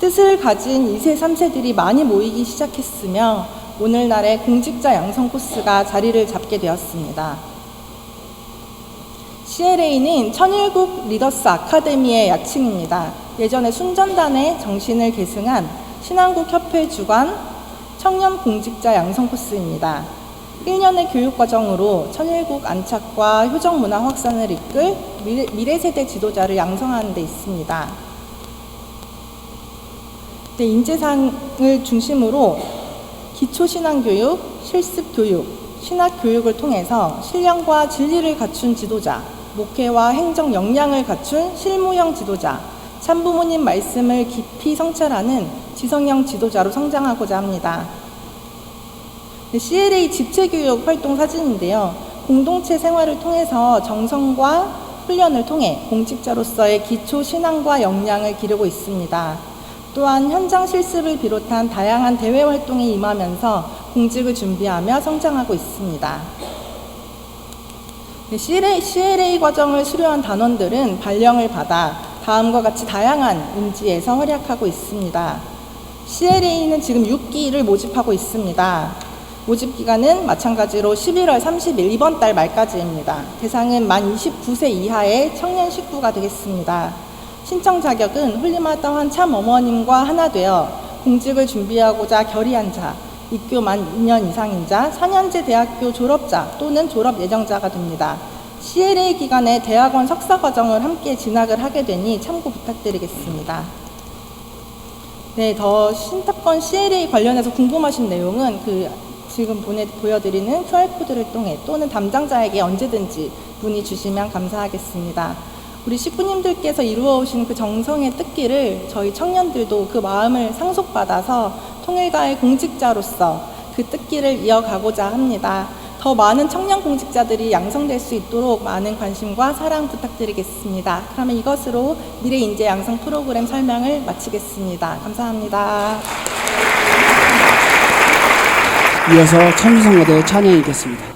Speaker 13: 뜻을 가진 2세, 3세들이 많이 모이기 시작했으며 오늘날의 공직자 양성 코스가 자리를 잡게 되었습니다. CLA는 천일국 리더스 아카데미의 야칭입니다. 예전에 순전단의 정신을 계승한 신한국협회 주관 청년 공직자 양성 코스입니다. 1년의 교육과정으로 천일국 안착과 효정문화 확산을 이끌 미래세대 지도자를 양성하는 데 있습니다. 인재상을 중심으로 기초신앙교육, 실습교육, 신학 교육을 통해서 신령과 진리를 갖춘 지도자, 목회와 행정 역량을 갖춘 실무형 지도자, 참부모님 말씀을 깊이 성찰하는 지성형 지도자로 성장하고자 합니다. CLA 집체교육 활동 사진인데요. 공동체 생활을 통해서 정성과 훈련을 통해 공직자로서의 기초 신앙과 역량을 기르고 있습니다. 또한 현장 실습을 비롯한 다양한 대외 활동에 임하면서 공직을 준비하며 성장하고 있습니다. CLA 과정을 수료한 단원들은 발령을 받아 다음과 같이 다양한 임지에서 활약하고 있습니다. CLA는 지금 6기를 모집하고 있습니다. 모집 기간은 마찬가지로 11월 30일 이번 달 말까지입니다. 대상은 만 29세 이하의 청년 식구가 되겠습니다. 신청 자격은 훌륭하다한 참 어머님과 하나 되어 공직을 준비하고자 결의한 자, 입교 만 2년 이상인 자, 4년제 대학교 졸업자 또는 졸업 예정자가 됩니다. CLA 기간에 대학원 석사 과정을 함께 진학을 하게 되니 참고 부탁드리겠습니다. 네, 더 신탁권 CLA 관련해서 궁금하신 내용은 지금 보여드리는 QR코드를 통해 또는 담당자에게 언제든지 문의 주시면 감사하겠습니다. 우리 식구님들께서 이루어오신 그 정성의 뜻길을 저희 청년들도 그 마음을 상속받아서 통일가의 공직자로서 그 뜻길을 이어가고자 합니다. 더 많은 청년 공직자들이 양성될 수 있도록 많은 관심과 사랑 부탁드리겠습니다. 그러면 이것으로 미래인재 양성 프로그램 설명을 마치겠습니다. 감사합니다.
Speaker 1: 이어서 참수성가대 찬양이 있겠습니다.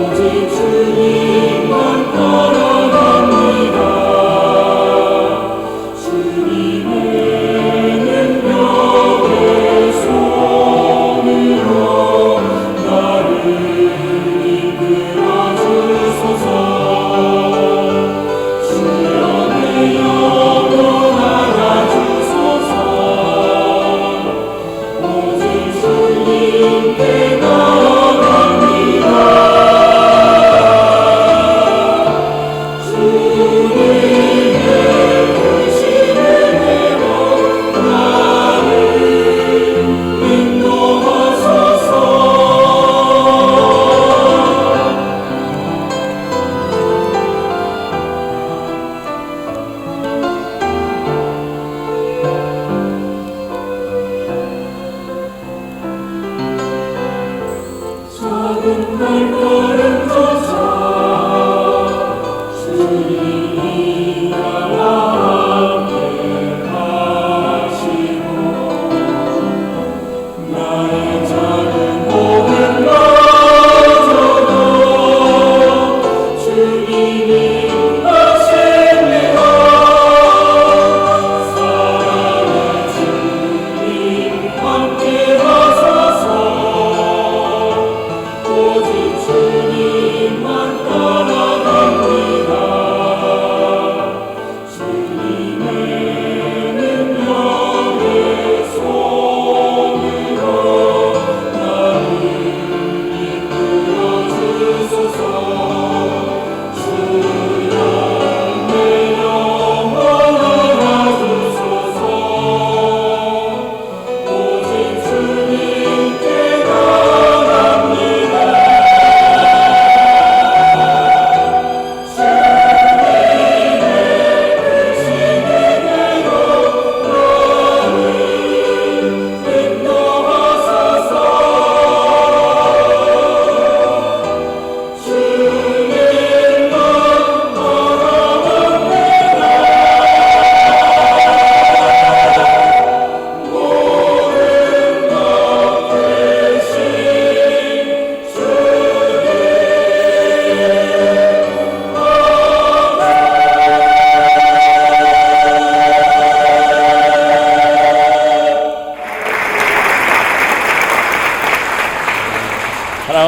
Speaker 16: 오직 주님만 따라갑니다.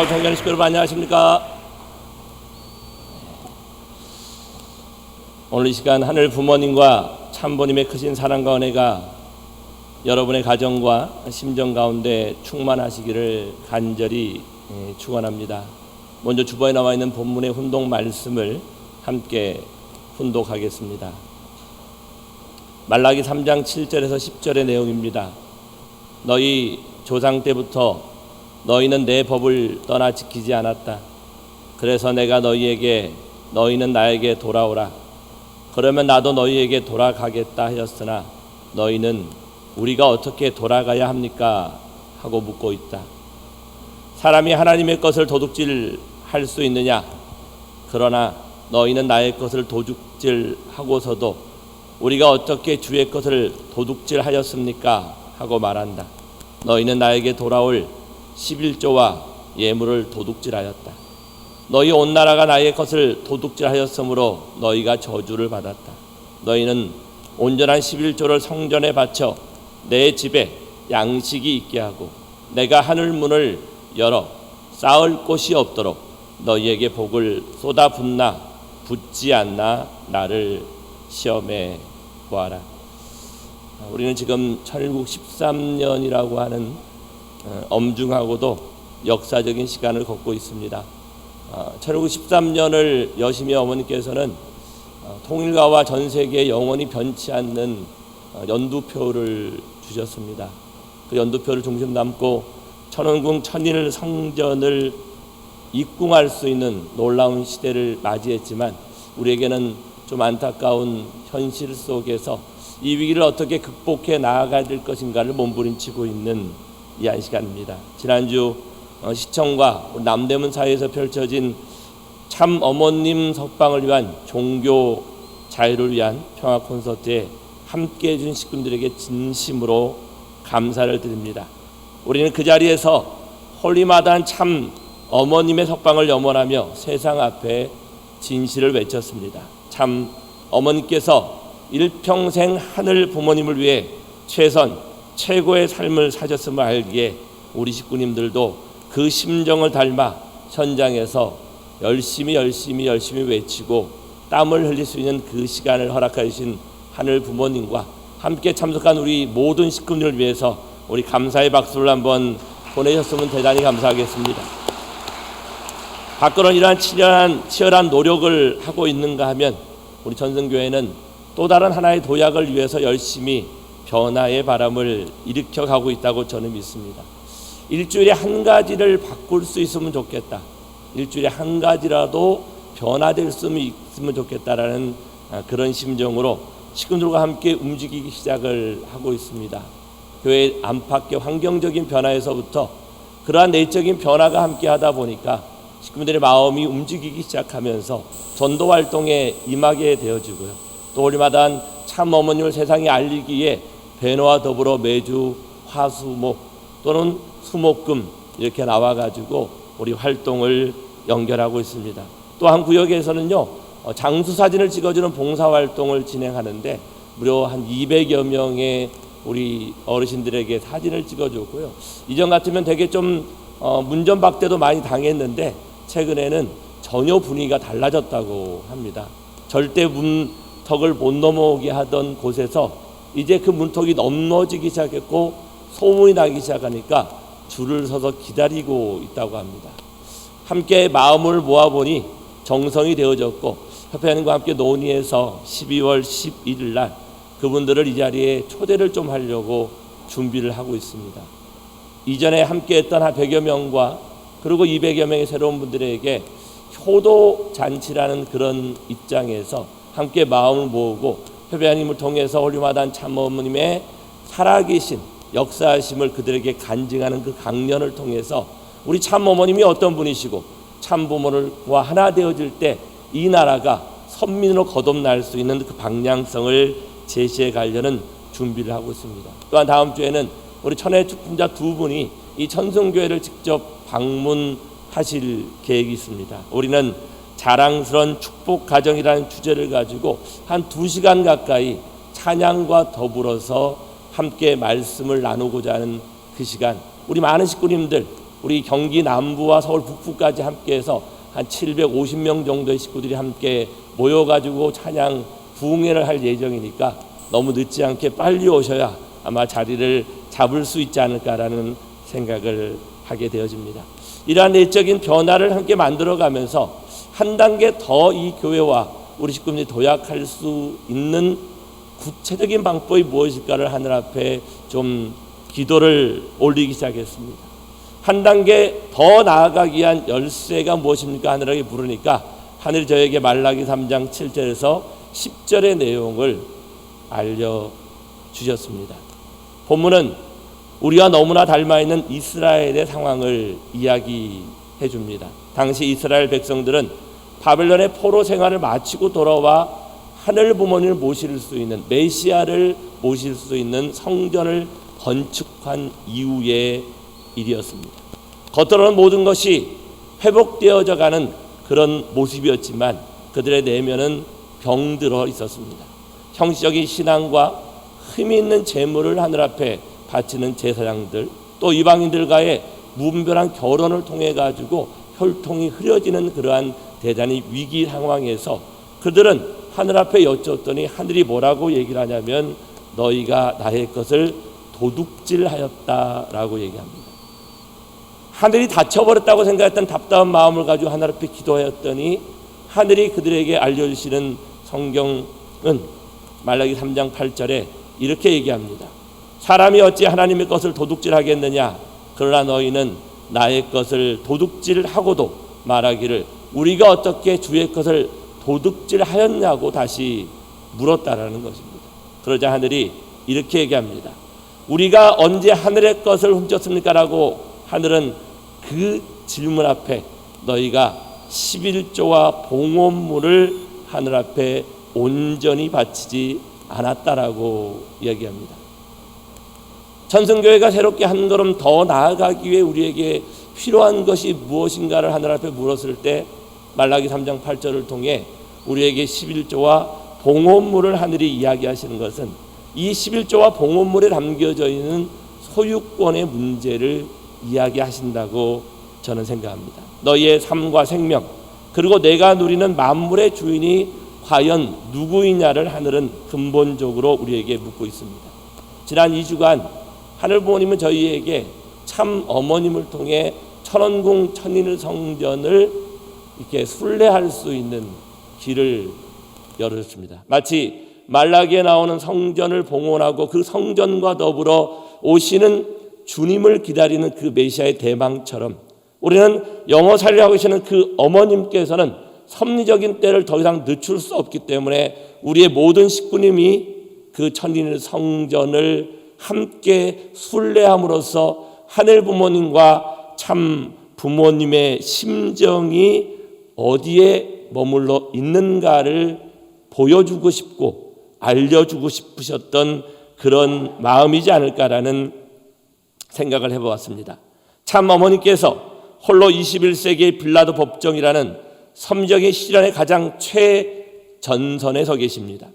Speaker 16: 존경하는 식구 여러분 안녕하십니까? 오늘 이 시간 하늘 부모님과 참부님의 크신 사랑과 은혜가 여러분의 가정과 심정 가운데 충만하시기를 간절히 축원합니다. 먼저 주보에 나와 있는 본문의 훈독 말씀을 함께 훈독하겠습니다. 말라기 3장 7절에서 10절의 내용입니다. 너희 조상 때부터 너희는 내 법을 떠나 지키지 않았다. 그래서 내가 너희에게 너희는 나에게 돌아오라. 그러면 나도 너희에게 돌아가겠다 하였으나 너희는 우리가 어떻게 돌아가야 합니까? 하고 묻고 있다. 사람이 하나님의 것을 도둑질할 수 있느냐? 그러나 너희는 나의 것을 도둑질하고서도 우리가 어떻게 주의 것을 도둑질하였습니까? 하고 말한다. 너희는 나에게 돌아올 11조와 예물을 도둑질하였다. 너희 온 나라가 나의 것을 도둑질하였으므로 너희가 저주를 받았다. 너희는 온전한 11조를 성전에 바쳐 내 집에 양식이 있게 하고 내가 하늘 문을 열어 쌓을 곳이 없도록 너희에게 복을 쏟아붓나 붙지 않나 나를 시험해 보아라. 우리는 지금 1613년이라고 하는 엄중하고도 역사적인 시간을 걷고 있습니다. 1613년을 여심의 어머니께서는 통일가와 전 세계에 영원히 변치 않는 연두표를 주셨습니다. 그 연두표를 중심 담고 천원궁 천일 성전을 입궁할 수 있는 놀라운 시대를 맞이했지만 우리에게는 좀 안타까운 현실 속에서 이 위기를 어떻게 극복해 나아가야 될 것인가를 몸부림치고 있는 이 한 시간입니다. 지난주 시청과 남대문 사이에서 펼쳐진 참 어머님 석방을 위한 종교 자유를 위한 평화 콘서트에 함께해 준 식구들에게 진심으로 감사를 드립니다. 우리는 그 자리에서 홀리마다한 참 어머님의 석방을 염원하며 세상 앞에 진실을 외쳤습니다. 참 어머니께서 일평생 하늘 부모님을 위해 최고의 삶을 사셨음을 알기에 우리 식구님들도 그 심정을 닮아 현장에서 열심히 외치고 땀을 흘릴 수 있는 그 시간을 허락해 주신 하늘 부모님과 함께 참석한 우리 모든 식구들을 위해서 우리 감사의 박수를 한번 보내셨으면 대단히 감사하겠습니다. 밖으로는 이러한 치열한 노력을 하고 있는가 하면 우리 전승교회는 또 다른 하나의 도약을 위해서 열심히 변화의 바람을 일으켜 가고 있다고 저는 믿습니다. 일주일에 한 가지를 바꿀 수 있으면 좋겠다. 일주일에 한 가지라도 변화될 수 있으면 좋겠다라는 그런 심정으로 식구들과 함께 움직이기 시작을 하고 있습니다. 교회 안팎의 환경적인 변화에서부터 그러한 내적인 변화가 함께 하다 보니까 식구들의 마음이 움직이기 시작하면서 전도 활동에 임하게 되어지고요. 또 우리마다 참 어머님을 세상에 알리기에 배노와 더불어 매주 화수목 또는 수목금 이렇게 나와가지고 우리 활동을 연결하고 있습니다. 또 한 구역에서는요 장수 사진을 찍어주는 봉사활동을 진행하는데 무려 한 200여 명의 우리 어르신들에게 사진을 찍어줬고요. 이전 같으면 되게 좀 문전박대도 많이 당했는데 최근에는 전혀 분위기가 달라졌다고 합니다. 절대 문턱을 못 넘어오게 하던 곳에서 이제 그 문턱이 넘어지기 시작했고 소문이 나기 시작하니까 줄을 서서 기다리고 있다고 합니다. 함께 마음을 모아보니 정성이 되어졌고 협회원과 함께 논의해서 12월 11일 날 그분들을 이 자리에 초대를 좀 하려고 준비를 하고 있습니다. 이전에 함께했던 한 100여 명과 그리고 200여 명의 새로운 분들에게 효도 잔치라는 그런 입장에서 함께 마음을 모으고 협회원님을 통해서 홀리마다한 참어머님의 살아계신 역사하심을 그들에게 간증하는 그 강연을 통해서 우리 참어머님이 어떤 분이시고 참부모와 하나 되어질 때 이 나라가 선민으로 거듭날 수 있는 그 방향성을 제시해 가려는 준비를 하고 있습니다. 또한 다음 주에는 우리 천혜 축복자 두 분이 이 천성교회를 직접 방문하실 계획이 있습니다. 우리는 자랑스러운 축복 가정이라는 주제를 가지고 한 2시간 가까이 찬양과 더불어서 함께 말씀을 나누고자 하는 그 시간, 우리 많은 식구님들 우리 경기 남부와 서울 북부까지 함께해서 한 750명 정도의 식구들이 함께 모여가지고 찬양 부흥회를 할 예정이니까 너무 늦지 않게 빨리 오셔야 아마 자리를 잡을 수 있지 않을까라는 생각을 하게 되어집니다. 이러한 내적인 변화를 함께 만들어가면서 한 단계 더 이 교회와 우리 식구들이 도약할 수 있는 구체적인 방법이 무엇일까를 하늘 앞에 좀 기도를 올리기 시작했습니다. 한 단계 더 나아가기 위한 열쇠가 무엇입니까? 하늘에게 물으니까 하늘이 저에게 말라기 3장 7절에서 10절의 내용을 알려주셨습니다. 본문은 우리와 너무나 닮아있는 이스라엘의 상황을 이야기해 줍니다. 당시 이스라엘 백성들은 바벨론의 포로 생활을 마치고 돌아와 하늘 부모님을 모실 수 있는 메시아를 모실 수 있는 성전을 건축한 이후의 일이었습니다. 겉으로는 모든 것이 회복되어져 가는 그런 모습이었지만 그들의 내면은 병들어 있었습니다. 형식적인 신앙과 힘이 있는 재물을 하늘 앞에 바치는 제사장들, 또 이방인들과의 무분별한 결혼을 통해 가지고 혈통이 흐려지는 그러한 대단히 위기 상황에서 그들은 하늘 앞에 여쭈었더니 하늘이 뭐라고 얘기를 하냐면 너희가 나의 것을 도둑질하였다라고 얘기합니다. 하늘이 닫혀버렸다고 생각했던 답답한 마음을 가지고 하늘 앞에 기도하였더니 하늘이 그들에게 알려주시는 성경은 말라기 3장 8절에 이렇게 얘기합니다. 사람이 어찌 하나님의 것을 도둑질하겠느냐? 그러나 너희는 나의 것을 도둑질하고도 말하기를 우리가 어떻게 주의 것을 도둑질하였냐고 다시 물었다라는 것입니다. 그러자 하늘이 이렇게 얘기합니다. 우리가 언제 하늘의 것을 훔쳤습니까? 라고 하늘은 그 질문 앞에 너희가 11조와 봉헌물을 하늘 앞에 온전히 바치지 않았다라고 이야기합니다. 전승교회가 새롭게 한 걸음 더 나아가기 위해 우리에게 필요한 것이 무엇인가를 하늘 앞에 물었을 때 말라기 3장 8절을 통해 우리에게 11조와 봉헌물을 하늘이 이야기하시는 것은 이 11조와 봉헌물에 담겨져 있는 소유권의 문제를 이야기하신다고 저는 생각합니다. 너희의 삶과 생명 그리고 내가 누리는 만물의 주인이 과연 누구이냐를 하늘은 근본적으로 우리에게 묻고 있습니다. 지난 2주간 하늘 부모님은 저희에게 참 어머님을 통해 천원궁 천인을 성전을 이렇게 순례할 수 있는 길을 열어줬습니다. 마치 말라기에 나오는 성전을 봉헌하고 그 성전과 더불어 오시는 주님을 기다리는 그 메시아의 대망처럼 우리는 영어 살리하고 계시는 그 어머님께서는 섭리적인 때를 더 이상 늦출 수 없기 때문에 우리의 모든 식구님이 그 천인의 성전을 함께 순례함으로써 하늘 부모님과 참 부모님의 심정이 어디에 머물러 있는가를 보여주고 싶고 알려주고 싶으셨던 그런 마음이지 않을까라는 생각을 해보았습니다. 참 어머니께서 홀로 21세기의 빌라도 법정이라는 섬정의 시련의 가장 최전선에 서 계십니다.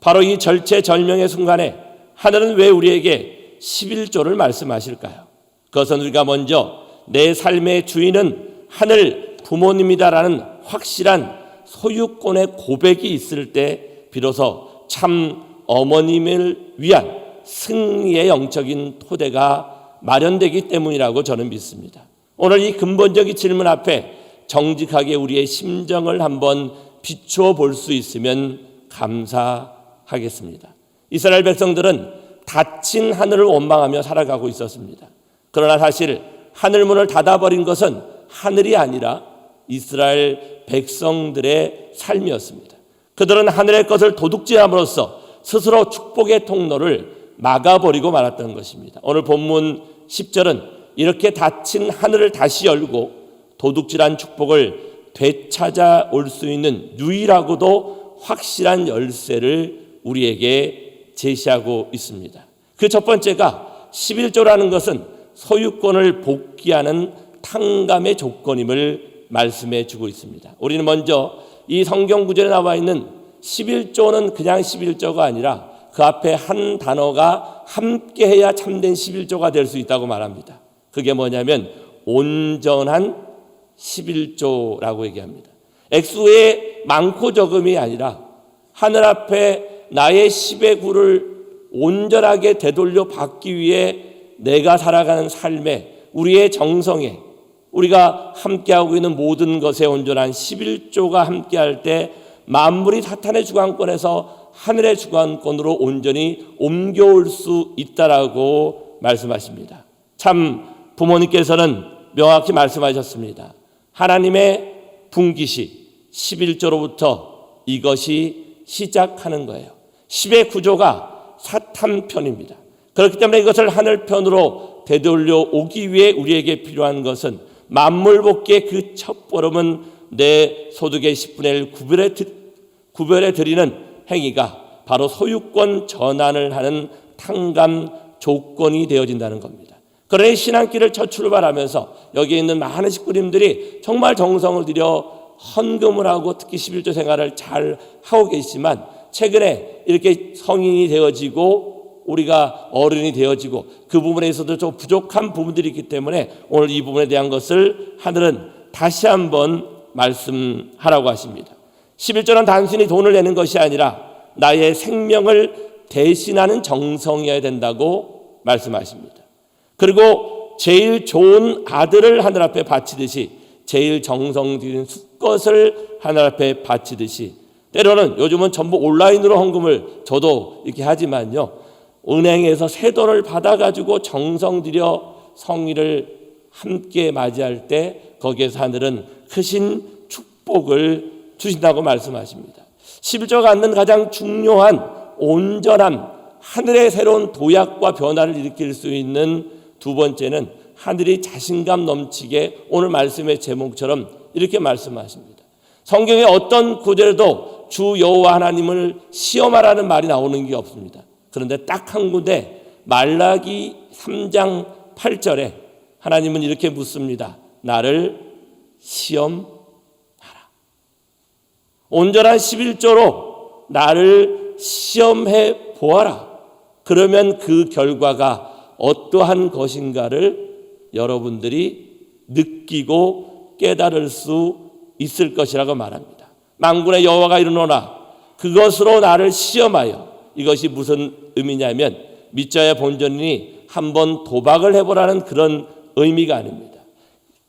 Speaker 16: 바로 이 절체절명의 순간에 하늘은 왜 우리에게 11조를 말씀하실까요? 그것은 우리가 먼저 내 삶의 주인은 하늘 부모님이다라는 확실한 소유권의 고백이 있을 때 비로소 참 어머님을 위한 승리의 영적인 토대가 마련되기 때문이라고 저는 믿습니다. 오늘 이 근본적인 질문 앞에 정직하게 우리의 심정을 한번 비추어 볼 수 있으면 감사하겠습니다. 이스라엘 백성들은 닫힌 하늘을 원망하며 살아가고 있었습니다. 그러나 사실 하늘문을 닫아버린 것은 하늘이 아니라 이스라엘 백성들의 삶이었습니다. 그들은 하늘의 것을 도둑질함으로써 스스로 축복의 통로를 막아버리고 말았던 것입니다. 오늘 본문 10절은 이렇게 닫힌 하늘을 다시 열고 도둑질한 축복을 되찾아올 수 있는 유일하고도 확실한 열쇠를 우리에게 제시하고 있습니다. 그 첫 번째가 11조라는 것은 소유권을 복귀하는 탕감의 조건임을 말씀해 주고 있습니다. 우리는 먼저 이 성경 구절에 나와 있는 11조는 그냥 11조가 아니라 그 앞에 한 단어가 함께해야 참된 11조가 될 수 있다고 말합니다. 그게 뭐냐면 온전한 11조라고 얘기합니다. 액수의 많고 적음이 아니라 하늘 앞에 나의 10의 구를 온전하게 되돌려 받기 위해 내가 살아가는 삶에, 우리의 정성에, 우리가 함께하고 있는 모든 것에 온전한 11조가 함께할 때 만물이 사탄의 주관권에서 하늘의 주관권으로 온전히 옮겨올 수 있다라고 말씀하십니다. 참 부모님께서는 명확히 말씀하셨습니다. 하나님의 분기시 11조로부터 이것이 시작하는 거예요. 10의 구조가 사탄 편입니다. 그렇기 때문에 이것을 하늘 편으로 되돌려 오기 위해 우리에게 필요한 것은 만물 복귀의 그 첫 걸음은 내 소득의 10분의 1 구별해 드리는 행위가 바로 소유권 전환을 하는 탕감 조건이 되어진다는 겁니다. 그러니 신앙길을 첫 출발하면서 여기에 있는 많은 식구님들이 정말 정성을 들여 헌금을 하고 특히 11조 생활을 잘 하고 계시지만 최근에 이렇게 성인이 되어지고 우리가 어른이 되어지고 그 부분에 있어도 좀 부족한 부분들이 있기 때문에 오늘 이 부분에 대한 것을 하늘은 다시 한번 말씀하라고 하십니다. 11조는 단순히 돈을 내는 것이 아니라 나의 생명을 대신하는 정성이어야 된다고 말씀하십니다. 그리고 제일 좋은 아들을 하늘 앞에 바치듯이 제일 정성 들인 수것을 하늘 앞에 바치듯이 때로는 요즘은 전부 온라인으로 헌금을 저도 이렇게 하지만요, 은행에서 세돈을 받아가지고 정성 들여 성의를 함께 맞이할 때 거기에서 하늘은 크신 축복을 주신다고 말씀하십니다. 11조가 갖는 가장 중요한 온전한 하늘의 새로운 도약과 변화를 일으킬 수 있는 두 번째는 하늘이 자신감 넘치게 오늘 말씀의 제목처럼 이렇게 말씀하십니다. 성경에 어떤 구절에도 주 여호와 하나님을 시험하라는 말이 나오는 게 없습니다. 그런데 딱 한 군데 말라기 3장 8절에 하나님은 이렇게 묻습니다. 나를 시험하라. 온전한 11조로 나를 시험해 보아라. 그러면 그 결과가 어떠한 것인가를 여러분들이 느끼고 깨달을 수 있을 것이라고 말합니다. 만군의 여호와가 이르노라 그것으로 나를 시험하여, 이것이 무슨 의미냐면 밑자의 본전이 한번 도박을 해보라는 그런 의미가 아닙니다.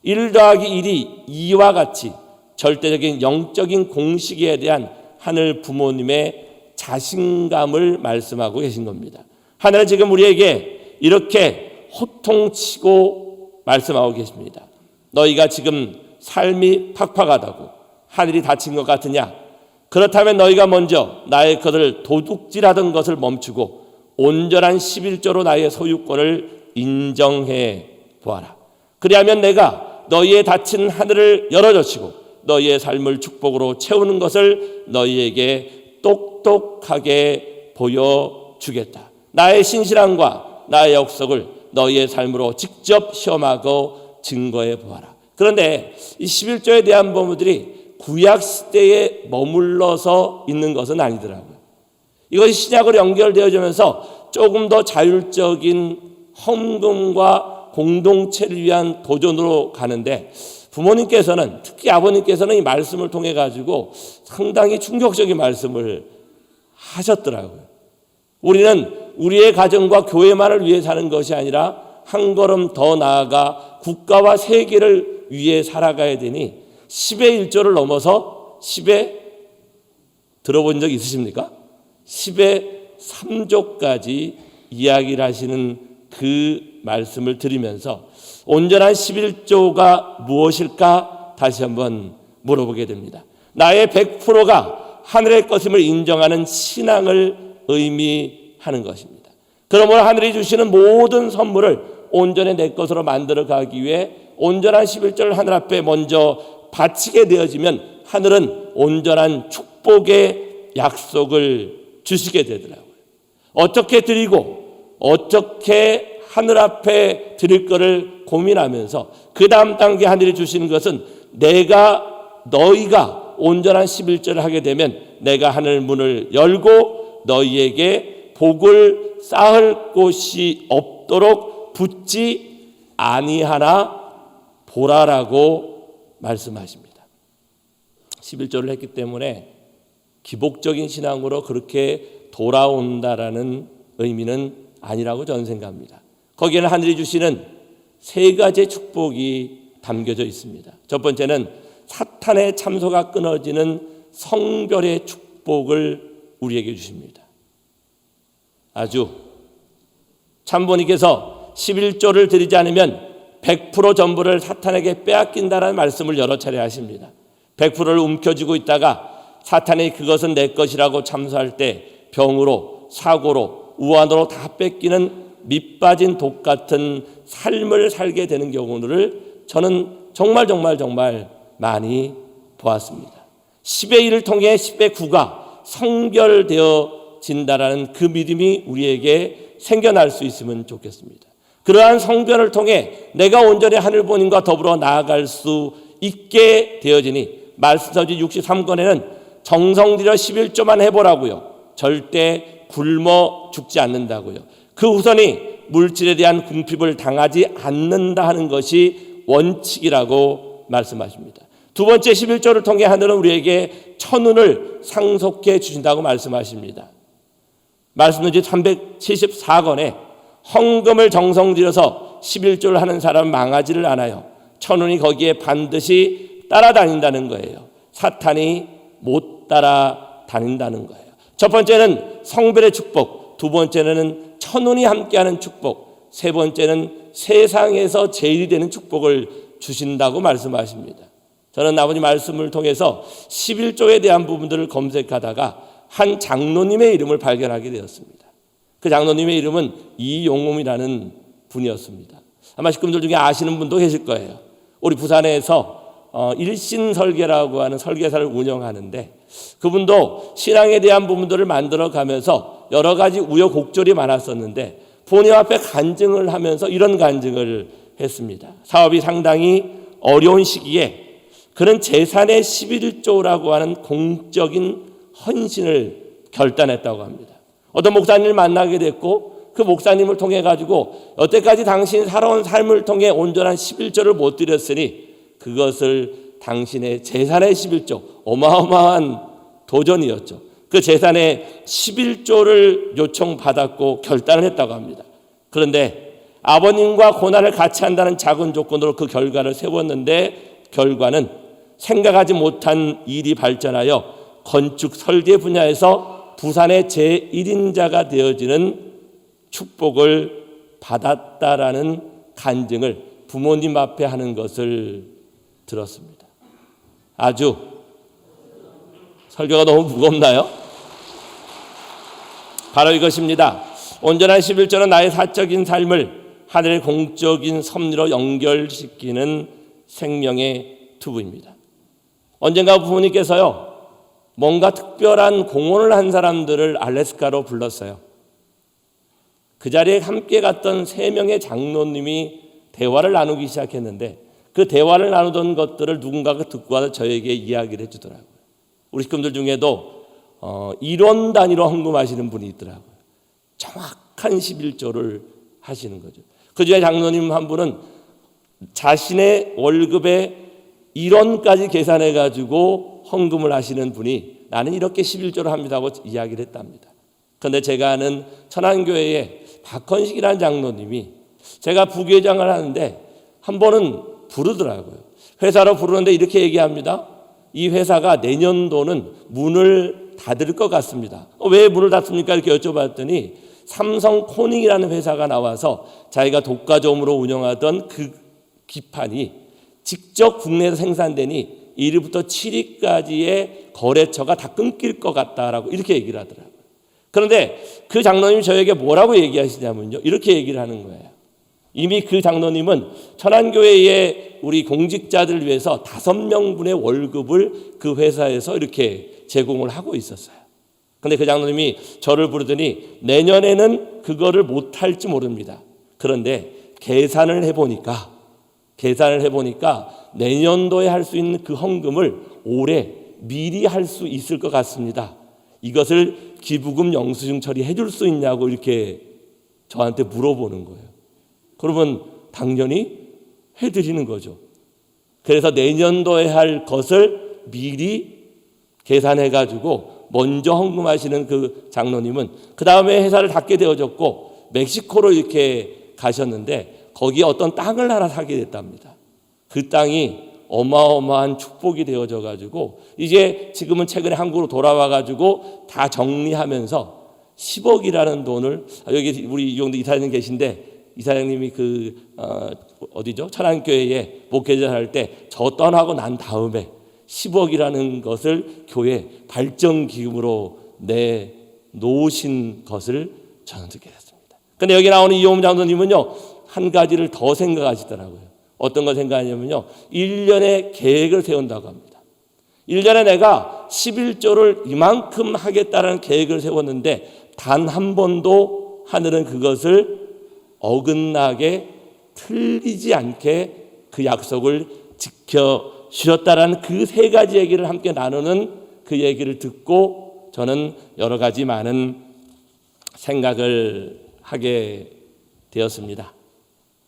Speaker 16: 1 더하기 1이 2와 같이 절대적인 영적인 공식에 대한 하늘 부모님의 자신감을 말씀하고 계신 겁니다. 하늘은 지금 우리에게 이렇게 호통치고 말씀하고 계십니다. 너희가 지금 삶이 팍팍하다고 하늘이 닫힌 것 같으냐? 그렇다면 너희가 먼저 나의 것을 도둑질하던 것을 멈추고 온전한 11조로 나의 소유권을 인정해 보아라. 그리하면 내가 너희의 닫힌 하늘을 열어젖히고 너희의 삶을 축복으로 채우는 것을 너희에게 똑똑하게 보여주겠다. 나의 신실함과 나의 역석을 너희의 삶으로 직접 시험하고 증거해 보아라. 그런데 이 11조에 대한 부분들이 구약 시대에 머물러서 있는 것은 아니더라고요. 이것이 신약으로 연결되어지면서 조금 더 자율적인 헌금과 공동체를 위한 도전으로 가는데 부모님께서는, 특히 아버님께서는 이 말씀을 통해 가지고 상당히 충격적인 말씀을 하셨더라고요. 우리는 우리의 가정과 교회만을 위해 사는 것이 아니라 한 걸음 더 나아가 국가와 세계를 위해 살아가야 되니 10의 1조를 넘어서 10의 들어본 적 있으십니까? 10의 3조까지 이야기를 하시는 그 말씀을 들으면서 온전한 11조가 무엇일까 다시 한번 물어보게 됩니다. 나의 100%가 하늘의 것임을 인정하는 신앙을 의미하는 것입니다. 그러므로 하늘이 주시는 모든 선물을 온전히 내 것으로 만들어 가기 위해 온전한 11조를 하늘 앞에 먼저 바치게 되어지면 하늘은 온전한 축복의 약속을 주시게 되더라고요. 어떻게 드리고 어떻게 하늘 앞에 드릴 것을 고민하면서 그 다음 단계 하늘이 주시는 것은 너희가 온전한 11조를 하게 되면 내가 하늘 문을 열고 너희에게 복을 쌓을 곳이 없도록 붙지 아니하나 보라라고 말씀하십니다. 11조를 했기 때문에 기복적인 신앙으로 그렇게 돌아온다라는 의미는 아니라고 저는 생각합니다. 거기에는 하늘이 주시는 세 가지의 축복이 담겨져 있습니다. 첫 번째는 사탄의 참소가 끊어지는 성별의 축복을 우리에게 주십니다. 아주 참부님께서 11조를 드리지 않으면 100% 전부를 사탄에게 빼앗긴다라는 말씀을 여러 차례 하십니다. 100%를 움켜쥐고 있다가 사탄이 그것은 내 것이라고 참소할 때 병으로, 사고로, 우환으로 다 뺏기는 밑빠진 독 같은 삶을 살게 되는 경우를 저는 정말 많이 보았습니다. 10의 1을 통해 10의 9가 성별되어진다라는 그 믿음이 우리에게 생겨날 수 있으면 좋겠습니다. 그러한 성별을 통해 내가 온전히 하늘부모님과 더불어 나아갈 수 있게 되어지니 말씀서지 63권에는 정성 들여 11조만 해보라고요. 절대 굶어 죽지 않는다고요. 그 후손이 물질에 대한 궁핍을 당하지 않는다 하는 것이 원칙이라고 말씀하십니다. 두 번째 11조를 통해 하늘은 우리에게 천운을 상속해 주신다고 말씀하십니다. 말씀드린 374권에 헌금을 정성 들여서 11조를 하는 사람은 망하지를 않아요. 천운이 거기에 반드시 따라다닌다는 거예요. 사탄이 못 따라다닌다는 거예요. 첫 번째는 성별의 축복, 두 번째는 천운이 함께하는 축복, 세 번째는 세상에서 제일이 되는 축복을 주신다고 말씀하십니다. 저는 아버지 말씀을 통해서 11조에 대한 부분들을 검색하다가 한 장로님의 이름을 발견하게 되었습니다. 그 장로님의 이름은 이용음이라는 분이었습니다. 아마 식구들 중에 아시는 분도 계실 거예요. 우리 부산에서 일신설계라고 하는 설계사를 운영하는데 그분도 신앙에 대한 부분들을 만들어 가면서 여러 가지 우여곡절이 많았었는데 본인 앞에 간증을 하면서 이런 간증을 했습니다. 사업이 상당히 어려운 시기에 그는 재산의 11조라고 하는 공적인 헌신을 결단했다고 합니다. 어떤 목사님을 만나게 됐고 그 목사님을 통해 가지고 여태까지 당신이 살아온 삶을 통해 온전한 11조를 못 드렸으니 그것을 당신의 재산의 11조, 어마어마한 도전이었죠. 그 재산의 11조를 요청받았고 결단을 했다고 합니다. 그런데 아버님과 고난을 같이 한다는 작은 조건으로 그 결과를 세웠는데 결과는 생각하지 못한 일이 발전하여 건축 설계 분야에서 부산의 제1인자가 되어지는 축복을 받았다라는 간증을 부모님 앞에 하는 것을 들었습니다. 아주 설교가 너무 무겁나요? 바로 이것입니다. 온전한 11조는 나의 사적인 삶을 하늘의 공적인 섭리로 연결시키는 생명의 투부입니다. 언젠가 부모님께서요 뭔가 특별한 공헌을 한 사람들을 알래스카로 불렀어요. 그 자리에 함께 갔던 3명의 장로님이 대화를 나누기 시작했는데 그 대화를 나누던 것들을 누군가가 듣고 와서 저에게 이야기를 해주더라고요. 우리 식구들 중에도 이론 단위로 헌금하시는 분이 있더라고요. 정확한 11조를 하시는 거죠. 그 중에 장로님 한 분은 자신의 월급의 1원까지 계산해 가지고 헌금을 하시는 분이 나는 이렇게 11조를 합니다고 이야기를 했답니다. 그런데 제가 아는 천안교회의 박헌식이라는 장로님이 제가 부회장을 하는데 한 번은 부르더라고요. 회사로 부르는데 이렇게 얘기합니다. 이 회사가 내년도는 문을 닫을 것 같습니다. 왜 문을 닫습니까? 이렇게 여쭤봤더니 삼성코닝이라는 회사가 나와서 자기가 독과점으로 운영하던 그 기판이 직접 국내에서 생산되니 1위부터 7위까지의 거래처가 다 끊길 것 같다라고 이렇게 얘기를 하더라고요. 그런데 그 장로님이 저에게 뭐라고 얘기하시냐면요. 이렇게 얘기를 하는 거예요. 이미 그 장로님은 천안교회의 우리 공직자들을 위해서 5명분의 월급을 그 회사에서 이렇게 제공을 하고 있었어요. 그런데 그 장로님이 저를 부르더니 내년에는 그거를 못할지 모릅니다. 그런데 계산을 해보니까 내년도에 할 수 있는 그 헌금을 올해 미리 할 수 있을 것 같습니다. 이것을 기부금 영수증 처리해 줄 수 있냐고 이렇게 저한테 물어보는 거예요. 그러면 당연히 해드리는 거죠. 그래서 내년도에 할 것을 미리 계산해가지고 먼저 헌금하시는 그 장로님은 그 다음에 회사를 닫게 되어졌고 멕시코로 이렇게 가셨는데 거기에 어떤 땅을 하나 사게 됐답니다. 그 땅이 어마어마한 축복이 되어져 가지고 이제 지금은 최근에 한국으로 돌아와 가지고 다 정리하면서 10억이라는 돈을 여기 우리 이용도 이사장님 계신데 이사장님이 어디죠? 천안교회에 목회자 할 때 저 떠나고 난 다음에 10억이라는 것을 교회 발전기금으로 내놓으신 것을 저는 듣게 됐습니다. 그런데 여기 나오는 이용훈 장로님은요 한 가지를 더 생각하시더라고요. 어떤 걸 생각하냐면요 1년의 계획을 세운다고 합니다. 1년에 내가 11조를 이만큼 하겠다는 계획을 세웠는데 단 한 번도 하늘은 그것을 어긋나게 틀리지 않게 그 약속을 지켜주셨다라는 그 세 가지 얘기를 함께 나누는 그 얘기를 듣고 저는 여러 가지 많은 생각을 하게 되었습니다.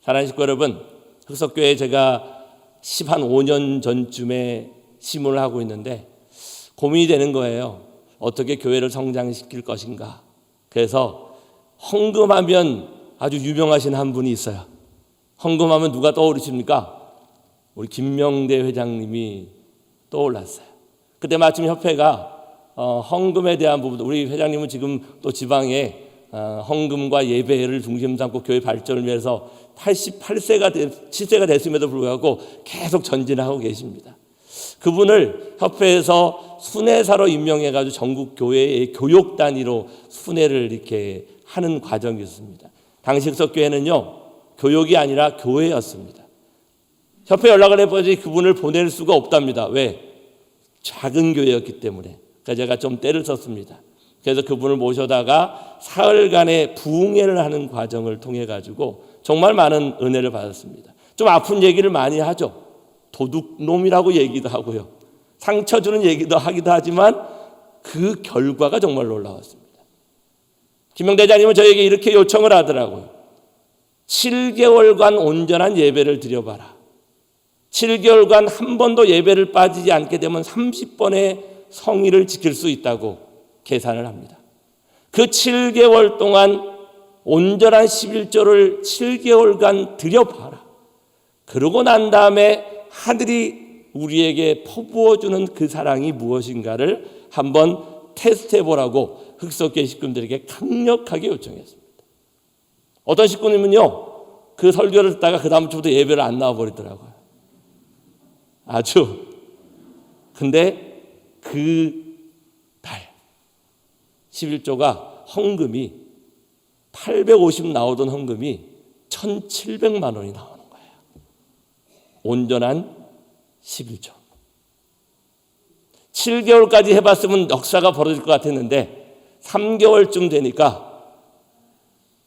Speaker 16: 사랑하는 식구 여러분, 흑석교회에 제가 15년 전쯤에 심문을 하고 있는데 고민이 되는 거예요. 어떻게 교회를 성장시킬 것인가. 그래서 헌금하면 아주 유명하신 한 분이 있어요. 헌금하면 누가 떠오르십니까? 우리 김명대 회장님이 떠올랐어요. 그때 마침 협회가 헌금에 대한 부분, 우리 회장님은 지금 또 지방에 헌금과 예배를 중심 삼고 교회 발전을 위해서 7세가 됐음에도 불구하고 계속 전진하고 계십니다. 그분을 협회에서 순회사로 임명해가지고 전국 교회의 교육 단위로 순회를 이렇게 하는 과정이 있습니다. 당시 흑석교회는요 교육이 아니라 교회였습니다. 협회 연락을 해보지 그분을 보낼 수가 없답니다. 왜? 작은 교회였기 때문에. 그래서 제가 좀 때를 썼습니다. 그래서 그분을 모셔다가 사흘간의 부흥회를 하는 과정을 통해 가지고 정말 많은 은혜를 받았습니다. 좀 아픈 얘기를 많이 하죠. 도둑놈이라고 얘기도 하고요. 상처 주는 얘기도 하기도 하지만 그 결과가 정말 놀라웠습니다. 김명대장님은 저에게 이렇게 요청을 하더라고요. 7개월간 온전한 예배를 드려봐라. 7개월간 한 번도 예배를 빠지지 않게 되면 30번의 성의를 지킬 수 있다고 계산을 합니다. 그 7개월 동안 온전한 11조를 7개월간 드려봐라. 그러고 난 다음에 하늘이 우리에게 퍼부어주는 그 사랑이 무엇인가를 한번 테스트해보라고 흑석교회 식구들에게 강력하게 요청했습니다. 어떤 식구님은요 그 설교를 듣다가 그 다음 주부터 예배를 안 나와버리더라고요. 근데 그 달 11조가 헌금이 850 나오던 헌금이 1,700만 원이 나오는 거예요. 온전한 11조. 7개월까지 해봤으면 역사가 벌어질 것 같았는데 3개월쯤 되니까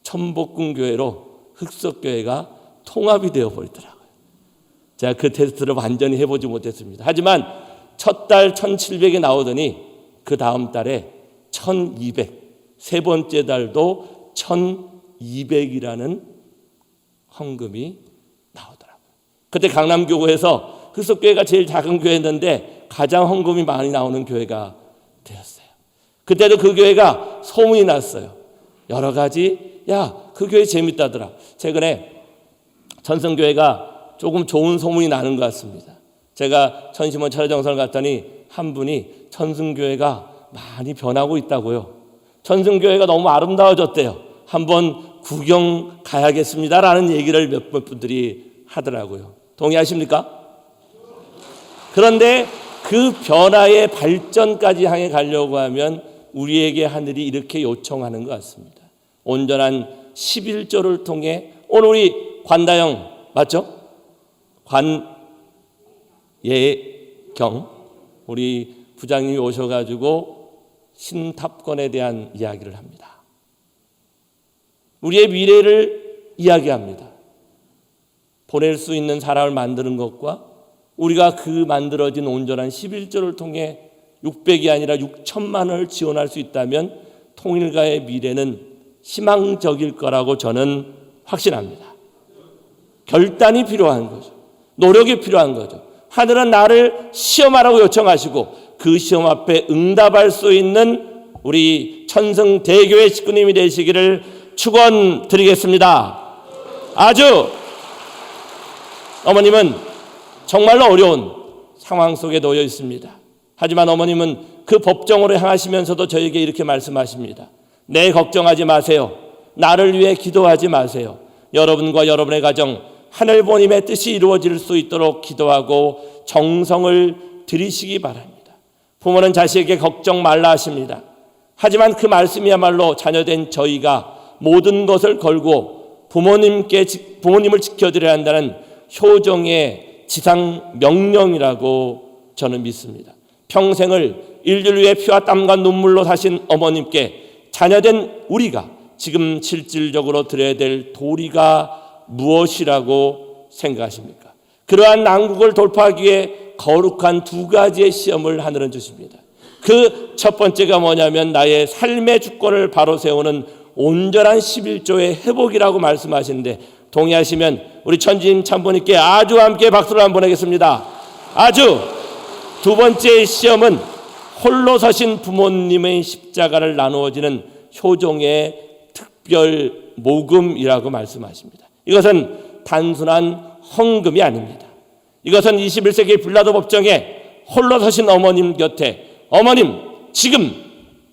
Speaker 16: 천복궁교회로 흑석교회가 통합이 되어버리더라고요. 제가 그 테스트를 완전히 해보지 못했습니다. 하지만 첫 달 1,700이 나오더니 그 다음 달에 1,200, 세 번째 달도 1,200이라는 헌금이 나오더라고요. 그때 강남교구에서 흑석교회가 제일 작은 교회였는데 가장 헌금이 많이 나오는 교회가 되었어요. 그때도 그 교회가 소문이 났어요. 여러 가지, 그 교회 재밌다더라. 최근에 전성교회가 조금 좋은 소문이 나는 것 같습니다. 제가 천심원 철야정선을 갔더니 한 분이 천승교회가 많이 변하고 있다고요. 천승교회가 너무 아름다워졌대요. 한번 구경 가야겠습니다라는 얘기를 몇몇 분들이 하더라고요. 동의하십니까? 그런데 그 변화의 발전까지 향해 가려고 하면 우리에게 하늘이 이렇게 요청하는 것 같습니다. 온전한 11조를 통해 오늘 우리 관다영 맞죠? 관예경 우리 부장님이 오셔가지고 신탑권에 대한 이야기를 합니다. 우리의 미래를 이야기합니다. 보낼 수 있는 사람을 만드는 것과 우리가 그 만들어진 온전한 11조를 통해 600이 아니라 6천만 원을 지원할 수 있다면 통일가의 미래는 희망적일 거라고 저는 확신합니다. 결단이 필요한 거죠. 노력이 필요한 거죠. 하늘은 나를 시험하라고 요청하시고 그 시험 앞에 응답할 수 있는 우리 천성대교회 식구님이 되시기를 축원드리겠습니다. 아주 어머님은 정말로 어려운 상황 속에 놓여 있습니다. 하지만 어머님은 그 법정으로 향하시면서도 저에게 이렇게 말씀하십니다. 내 걱정하지 마세요. 나를 위해 기도하지 마세요. 여러분과 여러분의 가정 하늘보님의 뜻이 이루어질 수 있도록 기도하고 정성을 들이시기 바랍니다. 부모는 자식에게 걱정 말라 하십니다. 하지만 그 말씀이야말로 자녀된 저희가 모든 것을 걸고 부모님을 지켜드려야 한다는 효정의 지상 명령이라고 저는 믿습니다. 평생을 인류를 위해 피와 땀과 눈물로 사신 어머님께 자녀된 우리가 지금 실질적으로 드려야 될 도리가 무엇이라고 생각하십니까? 그러한 난국을 돌파하기 위해 거룩한 두 가지의 시험을 하늘은 주십니다. 그 첫 번째가 뭐냐면 나의 삶의 주권을 바로 세우는 온전한 11조의 회복이라고 말씀하시는데, 동의하시면 우리 천지임 참부님께 아주 함께 박수를 한번 보내겠습니다. 아주. 두 번째의 시험은 홀로 서신 부모님의 십자가를 나누어지는 효종의 특별 모금이라고 말씀하십니다. 이것은 단순한 헌금이 아닙니다. 이것은 21세기 빌라도 법정에 홀로 서신 어머님 곁에 어머님 지금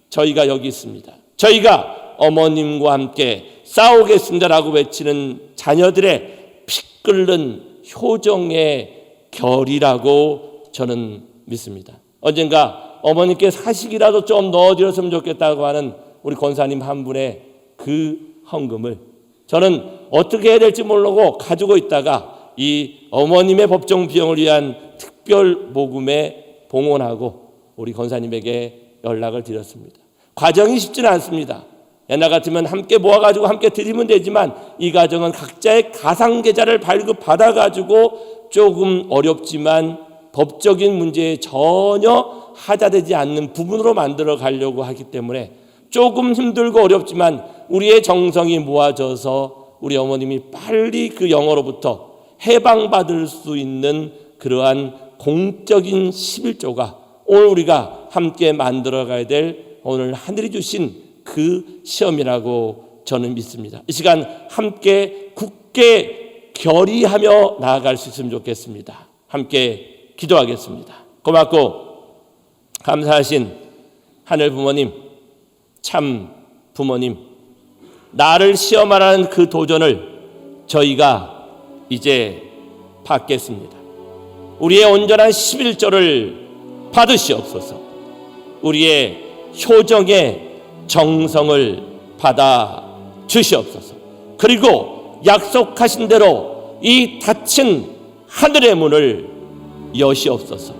Speaker 16: 저희가 여기 있습니다. 저희가 어머님과 함께 싸우겠습니다라고 외치는 자녀들의 피 끓는 효정의 결이라고 저는 믿습니다. 언젠가 어머님께 사식이라도 좀 넣어드렸으면 좋겠다고 하는 우리 권사님 한 분의 그 헌금을 저는 어떻게 해야 될지 모르고 가지고 있다가 이 어머님의 법정 비용을 위한 특별 모금에 봉헌하고 우리 권사님에게 연락을 드렸습니다. 과정이 쉽지는 않습니다. 옛날 같으면 함께 모아가지고 함께 드리면 되지만 이 과정은 각자의 가상계좌를 발급받아가지고 조금 어렵지만 법적인 문제에 전혀 하자되지 않는 부분으로 만들어 가려고 하기 때문에 조금 힘들고 어렵지만 우리의 정성이 모아져서 우리 어머님이 빨리 그 영어로부터 해방받을 수 있는 그러한 공적인 11조가 오늘 우리가 함께 만들어가야 될 오늘 하늘이 주신 그 시험이라고 저는 믿습니다. 이 시간 함께 굳게 결의하며 나아갈 수 있으면 좋겠습니다. 함께 기도하겠습니다. 고맙고 감사하신 하늘 부모님, 참 부모님, 나를 시험하라는 그 도전을 저희가 이제 받겠습니다. 우리의 온전한 11조를 받으시옵소서. 우리의 효정의 정성을 받아 주시옵소서. 그리고 약속하신 대로 이 닫힌 하늘의 문을 여시옵소서.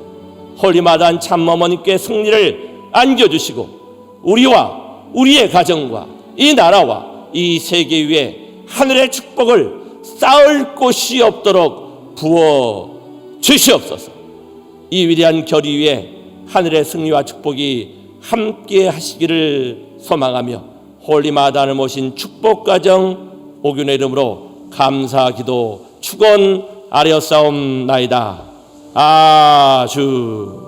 Speaker 16: 홀리마다한 참어머님께 승리를 안겨주시고 우리와 우리의 가정과 이 나라와 이 세계 위에 하늘의 축복을 쌓을 곳이 없도록 부어 주시옵소서. 이 위대한 결의 위에 하늘의 승리와 축복이 함께 하시기를 소망하며 홀리마다를 모신 축복가정 오균의 이름으로 감사 기도 축원하려사옵나이다. 아주.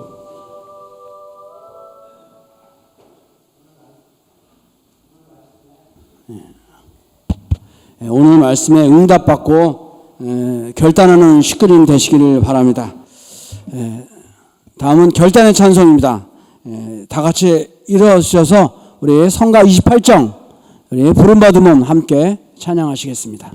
Speaker 1: 오늘 말씀에 응답받고 결단하는 식구님 되시기를 바랍니다. 다음은 결단의 찬송입니다. 다 같이 일어서셔서 우리 성가 28정 우리 부름받음은 함께 찬양하시겠습니다.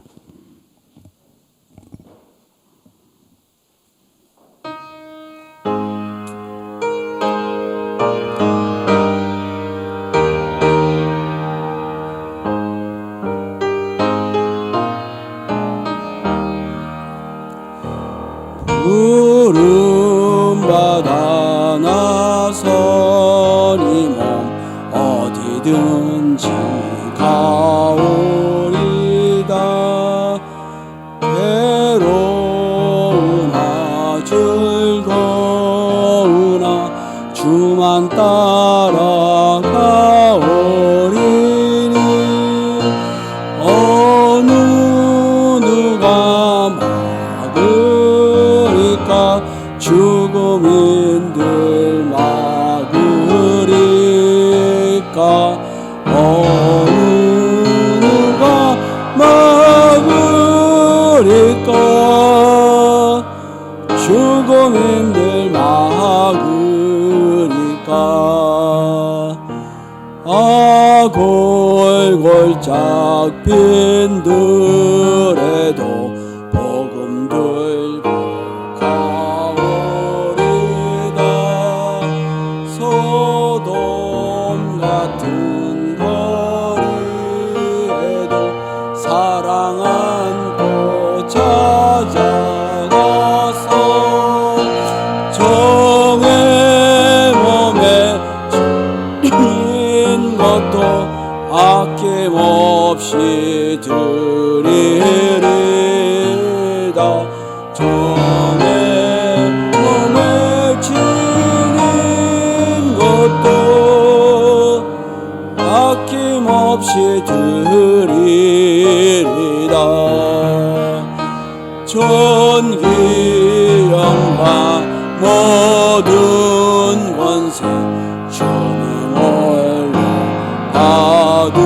Speaker 12: 부름받아 나서니 몸 어디든지 가오리다. 괴로우나 즐거우나 주만 따라가오리니 어느 누가 막으리까 주 어느 누가 막으리까 죽음인들 막으리까 골골짝 빈들에도 복음 들고 가오리다 소돔 같은 거리에도 사랑 안고 찾아가서 정의 몸에 진 것도 아낌없이 드리리다 정의 몸에 지닌 것도 아낌없이 드리리다 전기 영광 모든 권세 주님 올려 받으시고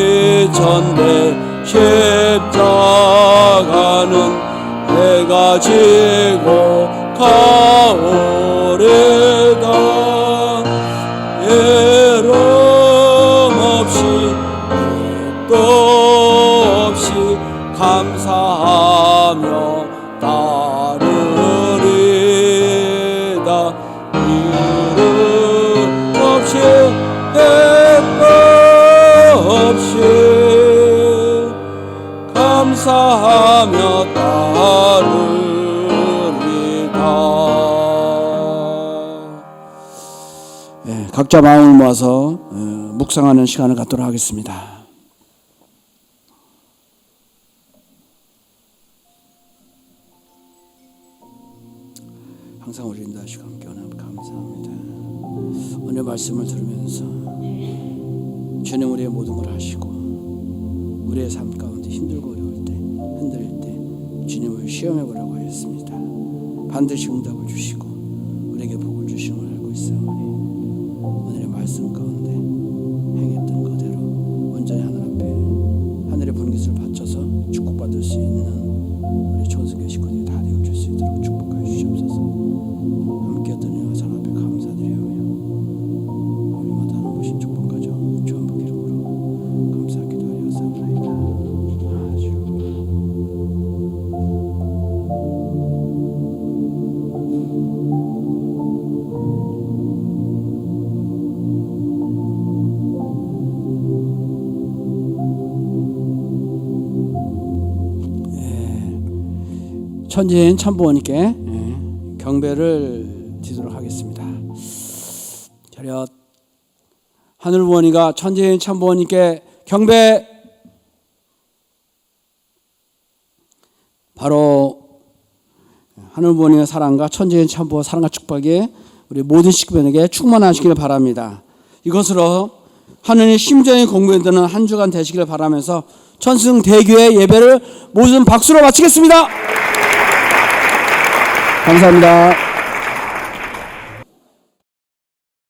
Speaker 12: 멸치천대 십자가는 내가 지고 가오리다 애름 없이 끝도 없이 감사하며 따르리다 이름 없이 대가 없이 감사하며 따르리다. 각자 마음을 모아서 묵상하는 시간을 갖도록 하겠습니다. 항상 우리 인도하시고 함께 원하면 감사합니다. 오늘 말씀을 들으면서 주님 우리의 모든 걸 하시고 우리의 삶 가운데 힘들고 어려울 때 흔들릴 때 주님을 시험해 보라고 하였습니다. 반드시 응답을 주시고 우리에게 복을 주심을 알고 있사오니 오늘의 말씀 가운데 행했던 그대로 온전히 하늘 앞에 하늘의 분깃을 바쳐서 축복받을 수 있는 우리 전승교 식구들이 다 되어줄 수 있도록 축복하여 주시옵소서. 함께했던 은혜와 사랑 앞에 감사드리오며 우리마다 하는 모신 축복 가정 전부 기름으로 감사 기도하여 사옵나이다. 아주 천지인 참부원님께 경배를 드리도록 하겠습니다. 차렷. 하늘부원이가 천지인 참부원님께 경배. 바로 하늘부원의 사랑과 천지인 참부원 사랑과 축복이 우리 모든 식구들에게 충만하시길 바랍니다. 이것으로 하느님 심정이 공부되는 한 주간 되시기를 바라면서 천승대교의 예배를 모든 박수로 마치겠습니다. 감사합니다.